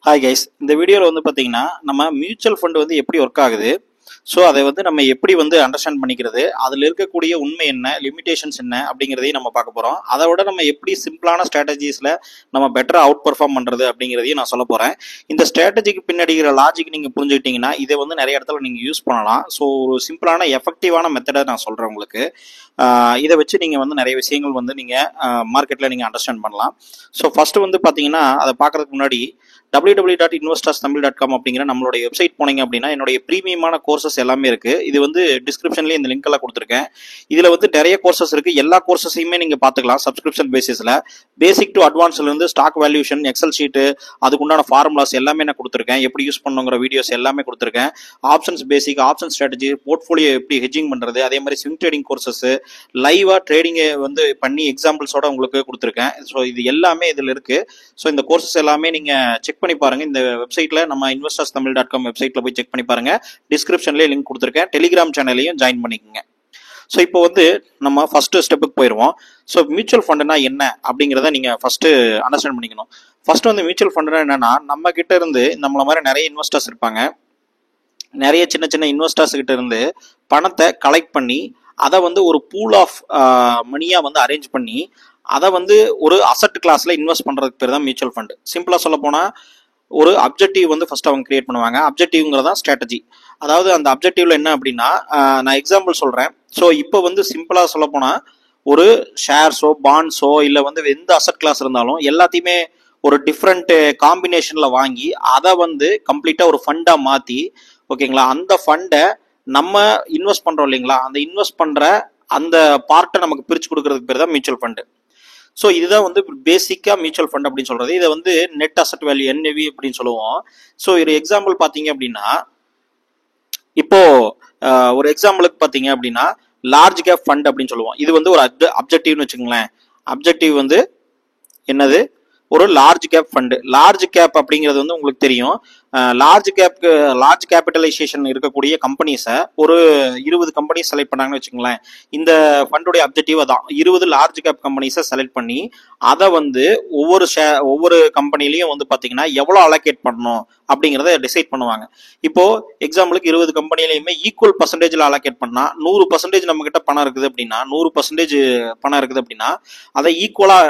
Hi guys, இந்த வீடியோவில் வந்து பார்த்தீங்கன்னா நம்ம மியூச்சுவல் ஃபண்ட் வந்து எப்படி ஒர்க் ஆகுது, ஸோ அதை வந்து நம்ம எப்படி வந்து அண்டர்ஸ்டாண்ட் பண்ணிக்கிறது, அதில் இருக்கக்கூடிய உண்மை என்ன, லிமிடேஷன்ஸ் என்ன அப்படிங்கிறதையும் நம்ம பார்க்க போகிறோம். அதை விட நம்ம எப்படி சிம்பிளான ஸ்ட்ராட்டஜிஸில் நம்ம பெட்டராக அவுட் பர்ஃபார்ம் பண்ணுறது அப்படிங்கிறதையும் நான் சொல்ல போகிறேன். இந்த ஸ்ட்ராட்டஜிக்கு பின்னாடி இருக்கிற லாஜிக் நீங்கள் புரிஞ்சுக்கிட்டீங்கன்னா இதை வந்து நிறைய இடத்துல நீங்கள் யூஸ் பண்ணலாம். ஸோ ஒரு சிம்பிளான எஃபெக்டிவான மெத்தடை நான் சொல்கிறேன் உங்களுக்கு. இதை வச்சு நீங்கள் வந்து நிறைய விஷயங்கள் வந்து நீங்கள் மார்க்கெட்டில் நீங்கள் அண்டர்ஸ்டாண்ட் பண்ணலாம். ஸோ ஃபஸ்ட்டு வந்து பார்த்தீங்கன்னா அதை பார்க்குறதுக்கு முன்னாடி www.investorsthamil.com அப்படிங்கிற நம்மளுடைய வெப்சைட் போனீங்க அப்படின்னா என்னுடைய ப்ரீமியமான கோர்சஸ் எல்லாமே இருக்குது. இது வந்து டிஸ்கிரிப்ஷன்லேயே இந்த லிங்க் எல்லாம் கொடுத்துருக்கேன். இதில் வந்து நிறைய கோர்சஸ் இருக்குது. எல்லா கோர்சஸையுமே நீங்கள் பார்த்துக்கலாம் சப்ஸ்கிரிப்ஷன் பேசிஸில். பேசிக் டு அட்வான்ஸ்லேருந்து ஸ்டாக் வேல்யூஷன், எக்ஸல் ஷீட்டு, அதுக்குண்டான ஃபார்முலாஸ் எல்லாமே நான் கொடுத்துருக்கேன். எப்படி யூஸ் பண்ணுங்கிற வீடியோஸ் எல்லாமே கொடுத்துருக்கேன். Options basic, option strategy, portfolio எப்படி ஹெட்ஜிங் பண்ணுறது, அதே மாதிரி ஸ்விங் ட்ரேடிங் கோர்சஸ், லைவாக ட்ரேடிங்கை வந்து பண்ணி எக்ஸாம்பிள்ஸோட உங்களுக்கு கொடுத்துருக்கேன். ஸோ இது எல்லாமே இதில் இருக்குது. ஸோ இந்த கோர்சஸ் எல்லாமே நீங்கள் செக் பண்ணி பாருங்க. இந்த வெப்சைட்ல நம்ம investorstamil.com வெப்சைட்ல போய் செக் பண்ணி பாருங்க. டிஸ்கிரிப்ஷன்லேயே லிங்க் கொடுத்துருக்கேன். டெலிகிராம் சேனலையும் ஜாயின் பண்ணிக்கோங்க. ஸோ இப்போ வந்து நம்ம ஃபர்ஸ்ட் ஸ்டெப்புக்கு போயிடுவோம். ஸோ மியூச்சுவல் ஃபண்டுனா என்ன அப்படிங்கிறத நீங்கள் ஃபர்ஸ்ட் அண்டர்ஸ்டாண்ட் பண்ணிக்கணும். ஃபர்ஸ்ட் வந்து மியூச்சுவல் ஃபண்டுனா என்னன்னா, நம்ம கிட்ட இருந்து நம்மள மாதிரி நிறைய இன்வெஸ்டர்ஸ் இருப்பாங்க. நிறைய சின்ன சின்ன இன்வெஸ்டர்ஸ் கிட்ட இருந்து பணத்தை கலெக்ட் பண்ணி அதை வந்து ஒரு பூல் ஆஃப் மணியாக வந்து அரேஞ்ச் பண்ணி அதை வந்து ஒரு அசட் கிளாஸ்ல இன்வெஸ்ட் பண்றதுக்கு பேர் தான் மியூச்சுவல் ஃபண்ட். சிம்பிளா சொல்ல போனா ஒரு அப்ஜெக்டிவ் வந்து ஃபர்ஸ்ட் அவங்க கிரியேட் பண்ணுவாங்க. அப்ஜெக்டிவ்ங்கிறதா ஸ்ட்ராட்டஜி. அதாவது அந்த அப்ஜெக்டிவ்ல என்ன அப்படின்னா, நான் எக்ஸாம்பிள் சொல்றேன். ஸோ இப்போ வந்து சிம்பிளா சொல்ல போனா ஒரு ஷேர்ஸோ, பாண்ட்ஸோ, இல்லை வந்து எந்த அசட் கிளாஸ் இருந்தாலும் எல்லாத்தையுமே ஒரு டிஃப்ரெண்ட் காம்பினேஷன்ல வாங்கி அதை வந்து கம்ப்ளீட்டா ஒரு ஃபண்டா மாத்தி, ஓகேங்களா, அந்த ஃபண்டை நம்ம இன்வெஸ்ட் பண்றோம் இல்லைங்களா, அந்த இன்வெஸ்ட் பண்ற அந்த பார்ட்டை நமக்கு பிரிச்சு கொடுக்கறதுக்கு பேர் தான் மியூச்சுவல் ஃபண்டு. ஸோ இதுதான் வந்து பேசிக்கா மியூச்சுவல் ஃபண்ட் அப்படின்னு சொல்றது. இதை வந்து நெட் அசட் வேல்யூ, என்ஏவி அப்படின்னு சொல்லுவோம். ஸோ ஒரு எக்ஸாம்பிள் பார்த்தீங்க அப்படின்னா, இப்போ ஒரு எக்ஸாம்பிளுக்கு பார்த்தீங்க அப்படின்னா லார்ஜ் கேப் ஃபண்ட் அப்படின்னு சொல்லுவோம். இது வந்து ஒரு அப்ஜெக்டிவ்னு வச்சுக்கோங்களேன். அப்ஜெக்டிவ் வந்து என்னது, ஒரு large cap fund. Large cap அப்படிங்கிறது வந்து உங்களுக்கு தெரியும். லார்ஜ் கேபிட்டலைசேஷன் இருக்கக்கூடிய கம்பெனிஸை ஒரு 20 கம்பெனிஸ் செலக்ட் பண்ணாங்கன்னு வச்சுக்கோங்களேன். இந்த ஃபண்டுடைய அப்ஜெக்டிவ் தான் 20 லார்ஜ் கேப் கம்பெனிஸை செலக்ட் பண்ணி அதை வந்து ஒவ்வொரு கம்பெனிலையும் வந்து பார்த்தீங்கன்னா எவ்வளோ அலோகேட் பண்ணணும் அப்படிங்கிறத டிசைட் பண்ணுவாங்க. இப்போ எக்ஸாம்பிளுக்கு 20 கம்பெனிலையுமே ஈக்குவல் பர்சன்டேஜில் அலோகேட் பண்ணா 100% நம்ம கிட்ட பணம் இருக்குது அப்படின்னா, 100% பணம் இருக்குது அப்படின்னா அதை ஈக்குவலா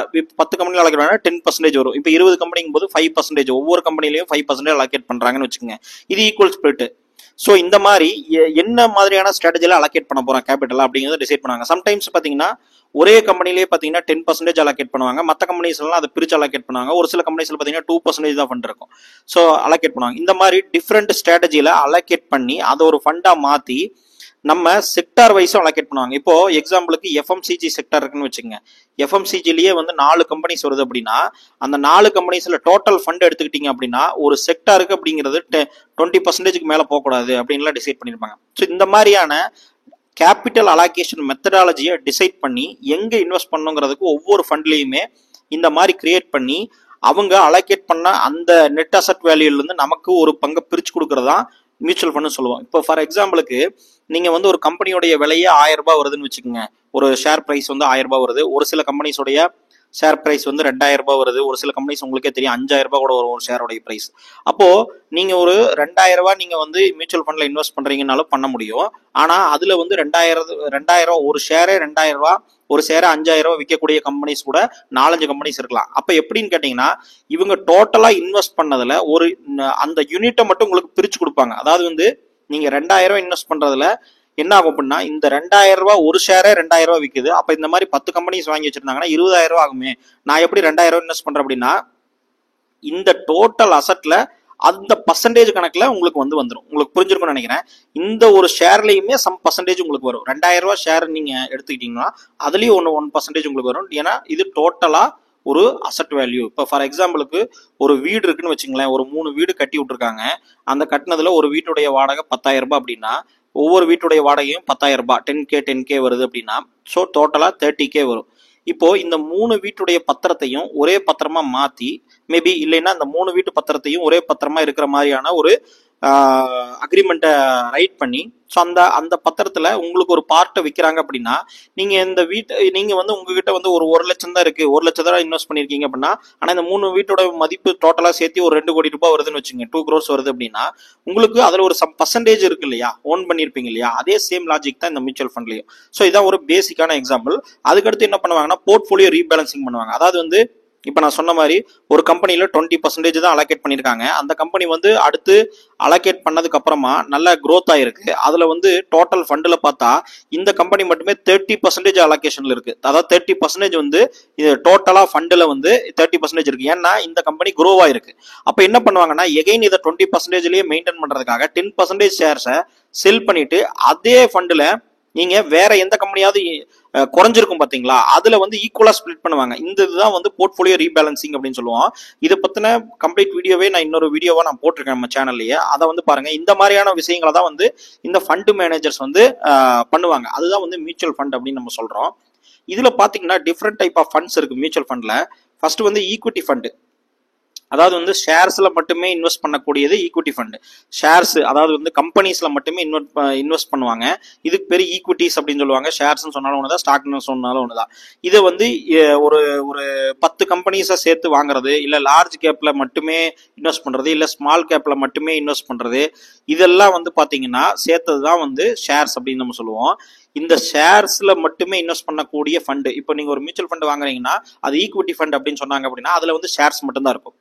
10 கம்பெனியில் அலோகேட் பண்ணா 10% வரும். இப்போ 20 கம்பெனிங்கும் போது 5%, ஒவ்வொரு கம்பெனிலையும் 5% அலோகேட் பண்றாங்கன்னு வச்சுக்கோங்க. இது ஈக்குவல் ஸ்பிளிட். ஸோ இந்த மாதிரி என்ன மாதிரியான ஸ்ட்ராட்டஜியில் அலோகேட் பண்ண போறோம் கேபிட்டல் அப்படிங்கிறத டிசைட் பண்ணுவாங்க. சம்டைம்ஸ் பார்த்தீங்கன்னா ஒரே கம்பெனிலேயே பார்த்தீங்கன்னா 10% அலோகேட் பண்ணுவாங்க. மற்ற கம்பெனிஸ் எல்லாம் அதை பிரிச்சு அலோகேட் பண்ணுவாங்க. ஒரு சில கம்பெனிஸ்ல பார்த்தீங்கன்னா 2% தான் ஃபண்ட் இருக்கும். ஸோ அலோகேட் பண்ணுவாங்க. இந்த மாதிரி டிஃப்ரெண்ட் ஸ்ட்ராட்டஜியில் அலோகேட் பண்ணி அதை ஒரு ஃபண்டா மாத்தி நம்ம செக்டார் வைஸும் அலோகேட் பண்ணுவாங்க. இப்போ எக்ஸாம்பிளுக்கு எஃப்எம்சிஜி செக்டார் இருக்குன்னு வச்சுக்கோங்க. எஃப்எம்சிஜிலேயே வந்து 4 கம்பெனிஸ் வருது அப்படின்னா அந்த 4 கம்பெனிஸ்ல டோட்டல் ஃபண்ட் எடுத்துக்கிட்டீங்க அப்படின்னா ஒரு செக்டாருக்கு அப்படிங்கிறது 20%க்கு மேல போகக்கூடாது அப்படின்லாம் டிசைட் பண்ணியிருப்பாங்க. ஸோ இந்த மாதிரியான கேபிட்டல் அலோகேஷன் மெத்தடாலஜியை டிசைட் பண்ணி எங்க இன்வெஸ்ட் பண்ணுங்கிறதுக்கு ஒவ்வொரு ஃபண்ட்லயுமே இந்த மாதிரி கிரியேட் பண்ணி அவங்க அலோகேட் பண்ண அந்த நெட் அசட் வேல்யூல இருந்து நமக்கு ஒரு பங்கை பிரிச்சு கொடுக்கறதா மியூச்சுவல் ஃபண்ட் சொல்லுவோம். இப்போ ஃபார் எக்ஸாம்பிளுக்கு நீங்க வந்து ஒரு கம்பெனியோடைய விலையே 1000 ரூபாய் வருதுன்னு வச்சுக்கோங்க. ஒரு ஷேர் பிரைஸ் வந்து 1000 ரூபாய் வருது. ஒரு சில கம்பெனிஸோடைய ஷேர் பிரைஸ் வந்து 2000 ரூபாய் வருது. ஒரு சில கம்பெனிஸ் உங்களுக்கே தெரியும் 5000 ரூபாய் கூட ஒரு ஷேரோடைய பிரைஸ். அப்போ நீங்க ஒரு 2000 ரூபாய் நீங்க வந்து மியூச்சுவல் ஃபண்ட்ல இன்வெஸ்ட் பண்றீங்கன்னாலும் பண்ண முடியும். ஆனா அதுல வந்து 2000 ஒரு ஷேரே 2000 ரூபாய், ஒரு ஷேரை 5000 ரூபாய் விற்கக்கூடிய கம்பெனிஸ் கூட 4-5 கம்பெனிஸ் இருக்கலாம். அப்ப எப்படின்னு கேட்டீங்கன்னா இவங்க டோட்டலா இன்வெஸ்ட் பண்ணதுல ஒரு அந்த யூனிட்டை மட்டும் உங்களுக்கு பிரிச்சு கொடுப்பாங்க. அதாவது வந்து நீங்க 2000 ரூபாய் இன்வெஸ்ட் பண்றதுல என்ன ஆகும் அப்படின்னா, இந்த 2000 ரூபாய் ஒரு ஷேரே 2000 ரூபாய் விற்குது. அப்ப இந்த மாதிரி 10 கம்பெனிஸ் வாங்கி வச்சிருந்தாங்கன்னா 20000 ரூபாய் ஆகுமே. நான் எப்படி 2000 ரூபாய் இன்வெஸ்ட் பண்றேன் அப்படின்னா இந்த டோட்டல் அசட்ல அந்த பர்சன்டேஜ் கணக்குல உங்களுக்கு வந்து வந்துடும். உங்களுக்கு புரிஞ்சிருக்கும்னு நினைக்கிறேன். இந்த ஒரு ஷேர்லயுமே சம் பர்சன்டேஜ் உங்களுக்கு வரும். 2000 ரூபாய் ஷேர் நீங்க எடுத்துக்கிட்டீங்கன்னா அதுலயும் 1% உங்களுக்கு வரும். ஏன்னா இது டோட்டலா ஒரு அசட் வேல்யூ. இப்போ ஃபார் எக்ஸாம்பிளுக்கு ஒரு வீடு இருக்குன்னு வச்சுங்களேன். ஒரு 3 வீடு கட்டி விட்டுருக்காங்க. அந்த கட்டினதுல ஒரு வீட்டுடைய வாடகை 10,000 ரூபாய் அப்படின்னா ஒவ்வொரு வீட்டுடைய வாடகையும் 10,000 ரூபாய், 10K வருது அப்படின்னா ஸோ டோட்டலா 30K வரும். இப்போ இந்த 3 வீட்டுடைய பத்திரத்தையும் ஒரே பத்திரமா மாத்தி, மேபி இல்லைன்னா இந்த 3 வீட்டு பத்திரத்தையும் ஒரே பத்திரமா இருக்கிற மாதிரியான ஒரு அக்ரிமெண்ட்டை ரைட் பண்ணி, ஸோ அந்த பத்திரத்தில் உங்களுக்கு ஒரு பார்ட்டை விற்கிறாங்க அப்படின்னா, நீங்கள் இந்த நீங்கள் வந்து உங்ககிட்ட வந்து ஒரு 1 லட்சம் தான் இருக்குது, 1 லட்சம் தான் இன்வெஸ்ட் பண்ணியிருக்கீங்க அப்படின்னா, ஆனால் இந்த 3 வீட்டோட மதிப்பு டோட்டலாக சேர்த்து ஒரு 2 கோடி ரூபாய் வருதுன்னு வச்சுங்க, 2 crores வருது அப்படின்னா, உங்களுக்கு அதில் ஒரு சம் பர்சன்டேஜ் இருக்கு இல்லையா, ஓன் பண்ணியிருப்பீங்க இல்லையா, அதே சேம் லாஜிக் தான் இந்த மியூச்சுவல் ஃபண்ட்லையும். ஸோ இதான் ஒரு பேசிக்கான எக்ஸாம்பிள். அதுக்கடுத்து என்ன பண்ணுவாங்கன்னா, போர்ட்ஃபோலியோ ரீபேலன்சிங் பண்ணுவாங்க. அதாவது வந்து இப்போ நான் சொன்ன மாதிரி ஒரு கம்பெனியில் 20% தான் அலோகேட் பண்ணியிருக்காங்க. அந்த கம்பெனி வந்து அடுத்து அலோகேட் பண்ணதுக்கு அப்புறமா நல்ல க்ரோத் ஆயிருக்கு. அதில் வந்து டோட்டல் ஃபண்டில் பார்த்தா இந்த கம்பெனி மட்டுமே 30% அலோகேஷனில் இருக்கு. அதாவது 30% வந்து இது டோட்டலாக ஃபண்டில் வந்து 30% இருக்கு. ஏன்னா இந்த கம்பெனி க்ரோ ஆயிருக்கு. அப்போ என்ன பண்ணுவாங்கன்னா, எகைன் இதை 20%லயே மெயின்டைன் பண்ணுறதுக்காக 10% ஷேர்ஸை செல் பண்ணிட்டு அதே ஃபண்டில் நீங்க வேற எந்த கம்பெனியாவது குறைஞ்சிருக்கும் பாத்தீங்களா, அதுல வந்து ஈக்குவலா ஸ்பிளிட் பண்ணுவாங்க. இந்த இதுதான் வந்து போர்ட்ஃபோலியோ ரீபேலன்சிங் அப்படின்னு சொல்லுவோம். இதை பத்தின கம்ப்ளீட் வீடியோவே நான் இன்னொரு வீடியோவா நான் போட்டிருக்கேன் நம்ம சேனல்லையே, அதை வந்து பாருங்க. இந்த மாதிரியான விஷயங்களை தான் வந்து இந்த ஃபண்ட் மேனேஜர்ஸ் வந்து பண்ணுவாங்க. அதுதான் வந்து மியூச்சுவல் ஃபண்ட் அப்படின்னு நம்ம சொல்றோம். இதுல பாத்தீங்கன்னா டிஃப்ரெண்ட் டைப் ஆஃப் ஃபண்ட்ஸ் இருக்கு மியூச்சுவல் ஃபண்ட்ல. ஃபர்ஸ்ட் வந்து ஈக்விட்டி ஃபண்ட், அதாவது வந்து ஷேர்ஸ்ல மட்டுமே இன்வெஸ்ட் பண்ணக்கூடியது ஈக்விட்டி ஃபண்ட். ஷேர்ஸ் அதாவது வந்து கம்பெனிஸ்ல மட்டுமே இன்வெஸ்ட் பண்ணுவாங்க. இதுக்கு பேர் ஈக்விட்டிஸ் அப்படின்னு சொல்லுவாங்க. ஷேர்ஸ்னு சொன்னாலும் ஒண்ணுதான், ஸ்டாக்னு சொன்னாலும் ஒண்ணுதான். இதை வந்து ஒரு ஒரு 10 கம்பெனிஸை சேர்த்து வாங்குறது, இல்ல லார்ஜ் கேப்ல மட்டுமே இன்வெஸ்ட் பண்றது, இல்ல ஸ்மால் கேப்ல மட்டுமே இன்வெஸ்ட் பண்றது, இதெல்லாம் வந்து பாத்தீங்கன்னா சேர்த்தது தான் வந்து ஷேர்ஸ் அப்படின்னு நம்ம சொல்லுவோம். இந்த ஷேர்ஸ்ல மட்டுமே இன்வெஸ்ட் பண்ணக்கூடிய ஃபண்ட், இப்போ நீங்க ஒரு மியூச்சுவல் ஃபண்ட் வாங்குறீங்கன்னா அது ஈக்விட்டி ஃபண்ட் அப்படின்னு சொன்னாங்க அப்படின்னா அதுல வந்து ஷேர்ஸ் மட்டும் தான் இருக்கும்.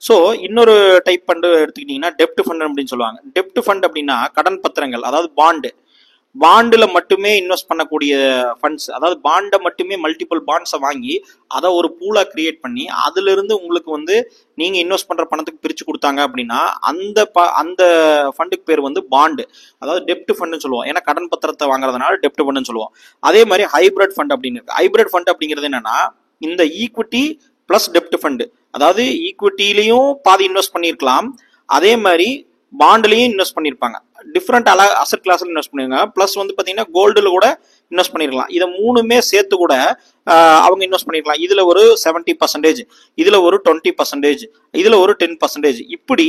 ஸோ இன்னொரு டைப் ஃபண்ட் எடுத்துக்கிட்டீங்கன்னா டெப்ட் ஃபண்ட் அப்படின்னு சொல்லுவாங்க. டெப்ட் ஃபண்ட் அப்படின்னா கடன் பத்திரங்கள், அதாவது பாண்டில் மட்டுமே இன்வெஸ்ட் பண்ணக்கூடிய ஃபண்ட்ஸ். அதாவது பாண்டை மட்டுமே மல்டிபிள் பாண்ட்ஸை வாங்கி அதை ஒரு பூலா கிரியேட் பண்ணி அதுல இருந்து உங்களுக்கு வந்து நீங்க இன்வெஸ்ட் பண்ற பணத்துக்கு பிரிச்சு கொடுத்தாங்க அப்படின்னா அந்த ஃபண்டுக்கு பேர் வந்து பாண்டு, அதாவது டெப்ட் ஃபண்ட்னு சொல்லுவோம். ஏன்னா கடன் பத்திரத்தை வாங்குறதுனால டெப்ட் ஃபண்ட்னு சொல்லுவோம். அதே மாதிரி ஹைபிரிட் ஃபண்ட் அப்படின்னு இருக்கு. ஹைபிரிட் ஃபண்ட் அப்படிங்கிறது என்னன்னா, இந்த ஈக்விட்டி பிளஸ் டெப்ட் ஃபண்ட், அதாவது ஈக்விட்டிலையும் பாதி இன்வெஸ்ட் பண்ணியிருக்கலாம், அதே மாதிரி பாண்ட்லையும் இன்வெஸ்ட் பண்ணியிருப்பாங்க. டிஃப்ரெண்ட் அசெட் கிளாஸ்ல இன்வெஸ்ட் பண்ணிருக்காங்க. பிளஸ் வந்து பாத்தீங்கன்னா கோல்டுல கூட இன்வெஸ்ட் பண்ணிருக்கலாம். இதை 3மே சேர்த்து கூட அவங்க இன்வெஸ்ட் பண்ணிருக்கலாம். இதுல ஒரு 70%, இதுல ஒரு 20%, இதுல ஒரு 10%, இப்படி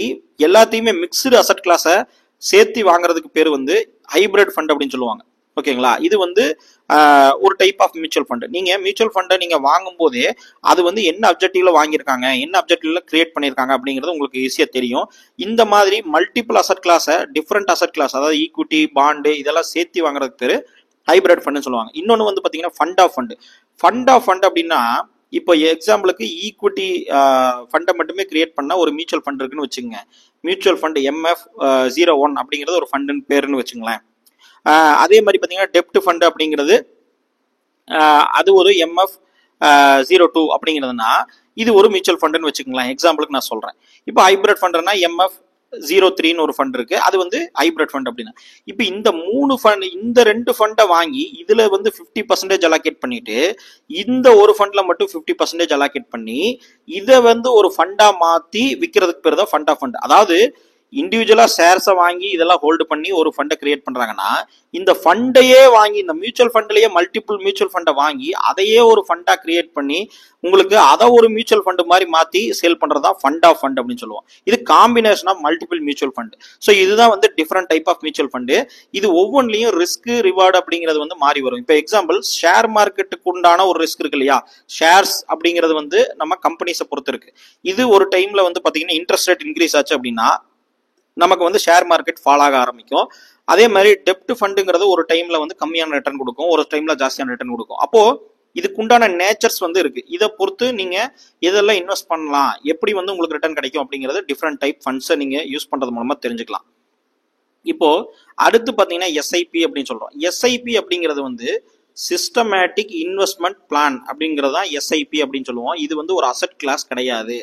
எல்லாத்தையுமே மிக்ஸ்டு அசெட் கிளாஸை சேர்த்து வாங்குறதுக்கு பேர் வந்து ஹைபிரிட் ஃபண்ட் அப்படின்னு சொல்லுவாங்க. ஓகேங்களா, இது வந்து ஒரு டைப் ஆஃப் மியூச்சுவல் ஃபண்ட். நீங்க மியூச்சுவல் ஃபண்டை நீங்க வாங்கும் போதே அது வந்து என்ன அப்ஜெக்டிவ்ல வாங்கியிருக்காங்க, என்ன அப்ஜெக்டிவ்ல கிரியேட் பண்ணியிருக்காங்க அப்படிங்கிறது உங்களுக்கு ஈஸியா தெரியும். இந்த மாதிரி மல்டிபிள் அசெட் கிளாஸை டிஃப்ரெண்ட் அசெட் கிளாஸ், அதாவது ஈக்விட்டி பாண்டு இதெல்லாம் சேர்த்து வாங்குறதுக்கு பேரு ஹைபிரிட் ஃபண்ட் சொல்லுவாங்க. இன்னொன்று வந்து பாத்தீங்கன்னா ஃபண்ட் ஆஃப் ஃபண்ட் அப்படின்னா, இப்போ எக்ஸாம்பிளுக்கு ஈக்விட்டி ஃபண்டை மட்டுமே கிரியேட் பண்ண ஒரு மியூச்சுவல் ஃபண்ட் இருக்குன்னு வச்சுக்கோங்க. மியூச்சுவல் ஃபண்ட் MF01 அப்படிங்கிறது ஒரு ஃபண்டுன்னு பேருன்னு வச்சுங்களேன். அதே மாதிரி பார்த்தீங்கன்னா டெப்ட் ஃபண்ட் அப்படிங்கிறது அது ஒரு MF02 அப்படிங்கிறதுனா இது ஒரு மியூச்சுவல் ஃபண்டுன்னு வச்சுக்கலாம். எக்ஸாம்பிளுக்கு நான் சொல்றேன். இப்போ ஹைபிரிட் ஃபண்ட்னா MF03ன்னு ஒரு ஃபண்ட் இருக்கு, அது வந்து ஹைபிரிட் ஃபண்ட் அப்படின்னா. இப்போ இந்த 3 ஃபண்ட், இந்த 2 ஃபண்டை வாங்கி இதுல வந்து 50% அலோகேட் பண்ணிட்டு இந்த ஒரு ஃபண்ட்ல மட்டும் 50% அலோகேட் பண்ணி இதை வந்து ஒரு ஃபண்டா மாத்தி விற்கிறதுக்கு பேர் தான் ஃபண்ட் ஆஃப் ஃபண்ட். அதாவது இண்டிவிஜுவலா ஷேர்ஸை வாங்கி இதெல்லாம் ஹோல்டு பண்ணி ஒரு ஃபண்டை கிரியேட் பண்றாங்கன்னா, இந்த ஃபண்டையே வாங்கி இந்த மியூச்சுவல் ஃபண்ட்லயே மல்டிபிள் மியூச்சுவல் ஃபண்டை வாங்கி அதையே ஒரு ஃபண்டா கிரியேட் பண்ணி உங்களுக்கு அதை ஒரு மியூச்சுவல் ஃபண்ட் மாதிரி மாத்தி சேல் பண்றதா ஃபண்ட் ஆஃப் ஃபண்ட் அப்படின்னு சொல்லுவோம். இது combination of multiple mutual fund. So இதுதான் வந்து different type of mutual fund. இது ஒவ்வொன்றிலையும் ரிஸ்க் ரிவார்டு அப்படிங்கிறது வந்து மாறி வரும். இப்போ எக்ஸாம்பிள் ஷேர் மார்க்கெட்டுக்கு உண்டான ஒரு ரிஸ்க் இருக்கு இல்லையா, ஷேர்ஸ் அப்படிங்கிறது வந்து நம்ம கம்பெனிஸை பொறுத்து இருக்கு. இது ஒரு டைம்ல வந்து பாத்தீங்கன்னா இன்ட்ரெஸ்ட் ரேட் இன்க்ரீஸ் ஆச்சு அப்படின்னா நமக்கு வந்து ஷேர் மார்க்கெட் ஃபால் ஆக ஆரம்பிக்கும். அதே மாதிரி டெப்ட் ஃபண்டுங்கிறது ஒரு டைம்ல வந்து கம்மியான ரிட்டர்ன் கொடுக்கும், ஒரு டைம்ல ஜாஸ்தியான ரிட்டர்ன் கொடுக்கும். அப்போ இதுக்குண்டான நேச்சர்ஸ் வந்து இருக்கு. இதை பொறுத்து நீங்க இதெல்லாம் இன்வெஸ்ட் பண்ணலாம், எப்படி வந்து உங்களுக்கு ரிட்டர்ன் கிடைக்கும் அப்படிங்கிறது டிஃப்ரெண்ட் டைப் ஃபண்ட்ஸை நீங்க யூஸ் பண்றது மூலமா தெரிஞ்சுக்கலாம். இப்போ அடுத்து பாத்தீங்கன்னா SIP அப்படின்னு சொல்றோம். SIP அப்படிங்கிறது வந்து சிஸ்டமேட்டிக் இன்வெஸ்ட்மெண்ட் பிளான் அப்படிங்கிறது தான் SIP அப்படின்னு சொல்லுவோம். இது வந்து ஒரு அசெட் கிளாஸ் கிடையாது,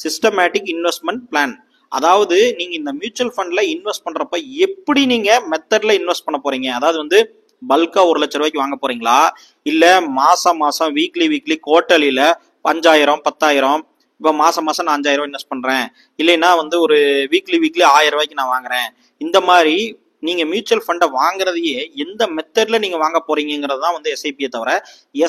சிஸ்டமேட்டிக் இன்வெஸ்ட்மெண்ட் பிளான். அதாவது நீங்க இந்த மியூச்சுவல் ஃபண்ட்ல இன்வெஸ்ட் பண்றப்ப எப்படி நீங்க மெத்தட்ல இன்வெஸ்ட் பண்ண போறீங்க, அதாவது வந்து பல்கா 1 லட்சம் ரூபாய்க்கு வாங்க போறீங்களா, இல்ல மாசம் வீக்லி குவார்டர்லியில 5000 10,000, இப்போ மாசம் நான் 5000 இன்வெஸ்ட் பண்றேன், இல்லைன்னா வந்து ஒரு வீக்லி 1000 ரூபாய்க்கு நான் வாங்குறேன். இந்த மாதிரி நீங்க மியூச்சுவல் ஃபண்டை வாங்குறதையே எந்த மெத்தட்ல நீங்க வாங்க போறீங்கிறது தான் வந்து SIP தவிர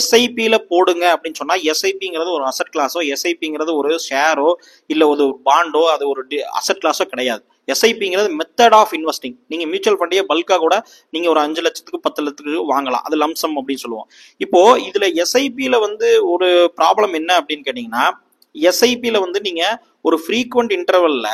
SIPல போடுங்க அப்படின்னு சொன்னா SIPங்கிறது ஒரு அசெட் கிளாஸோ, SIPங்கிறது ஒரு ஷேரோ இல்ல ஒரு பாண்டோ, அது ஒரு அசெட் கிளாஸோ கிடையாது. எஸ்ஐபிங்கிறது மெத்தட் ஆஃப் இன்வெஸ்டிங். நீங்க மியூச்சுவல் ஃபண்டையே பல்கா கூட நீங்க ஒரு 5 லட்சத்துக்கு 10 லட்சத்துக்கு வாங்கலாம். அது லம்சம் அப்படின்னு சொல்லுவோம். இப்போ இதுல எஸ்ஐபியில வந்து ஒரு ப்ராப்ளம் என்ன அப்படின்னு கேட்டீங்கன்னா, எஸ்ஐபியில வந்து நீங்க ஒரு ஃப்ரீக்வெண்ட் இன்டர்வல்ல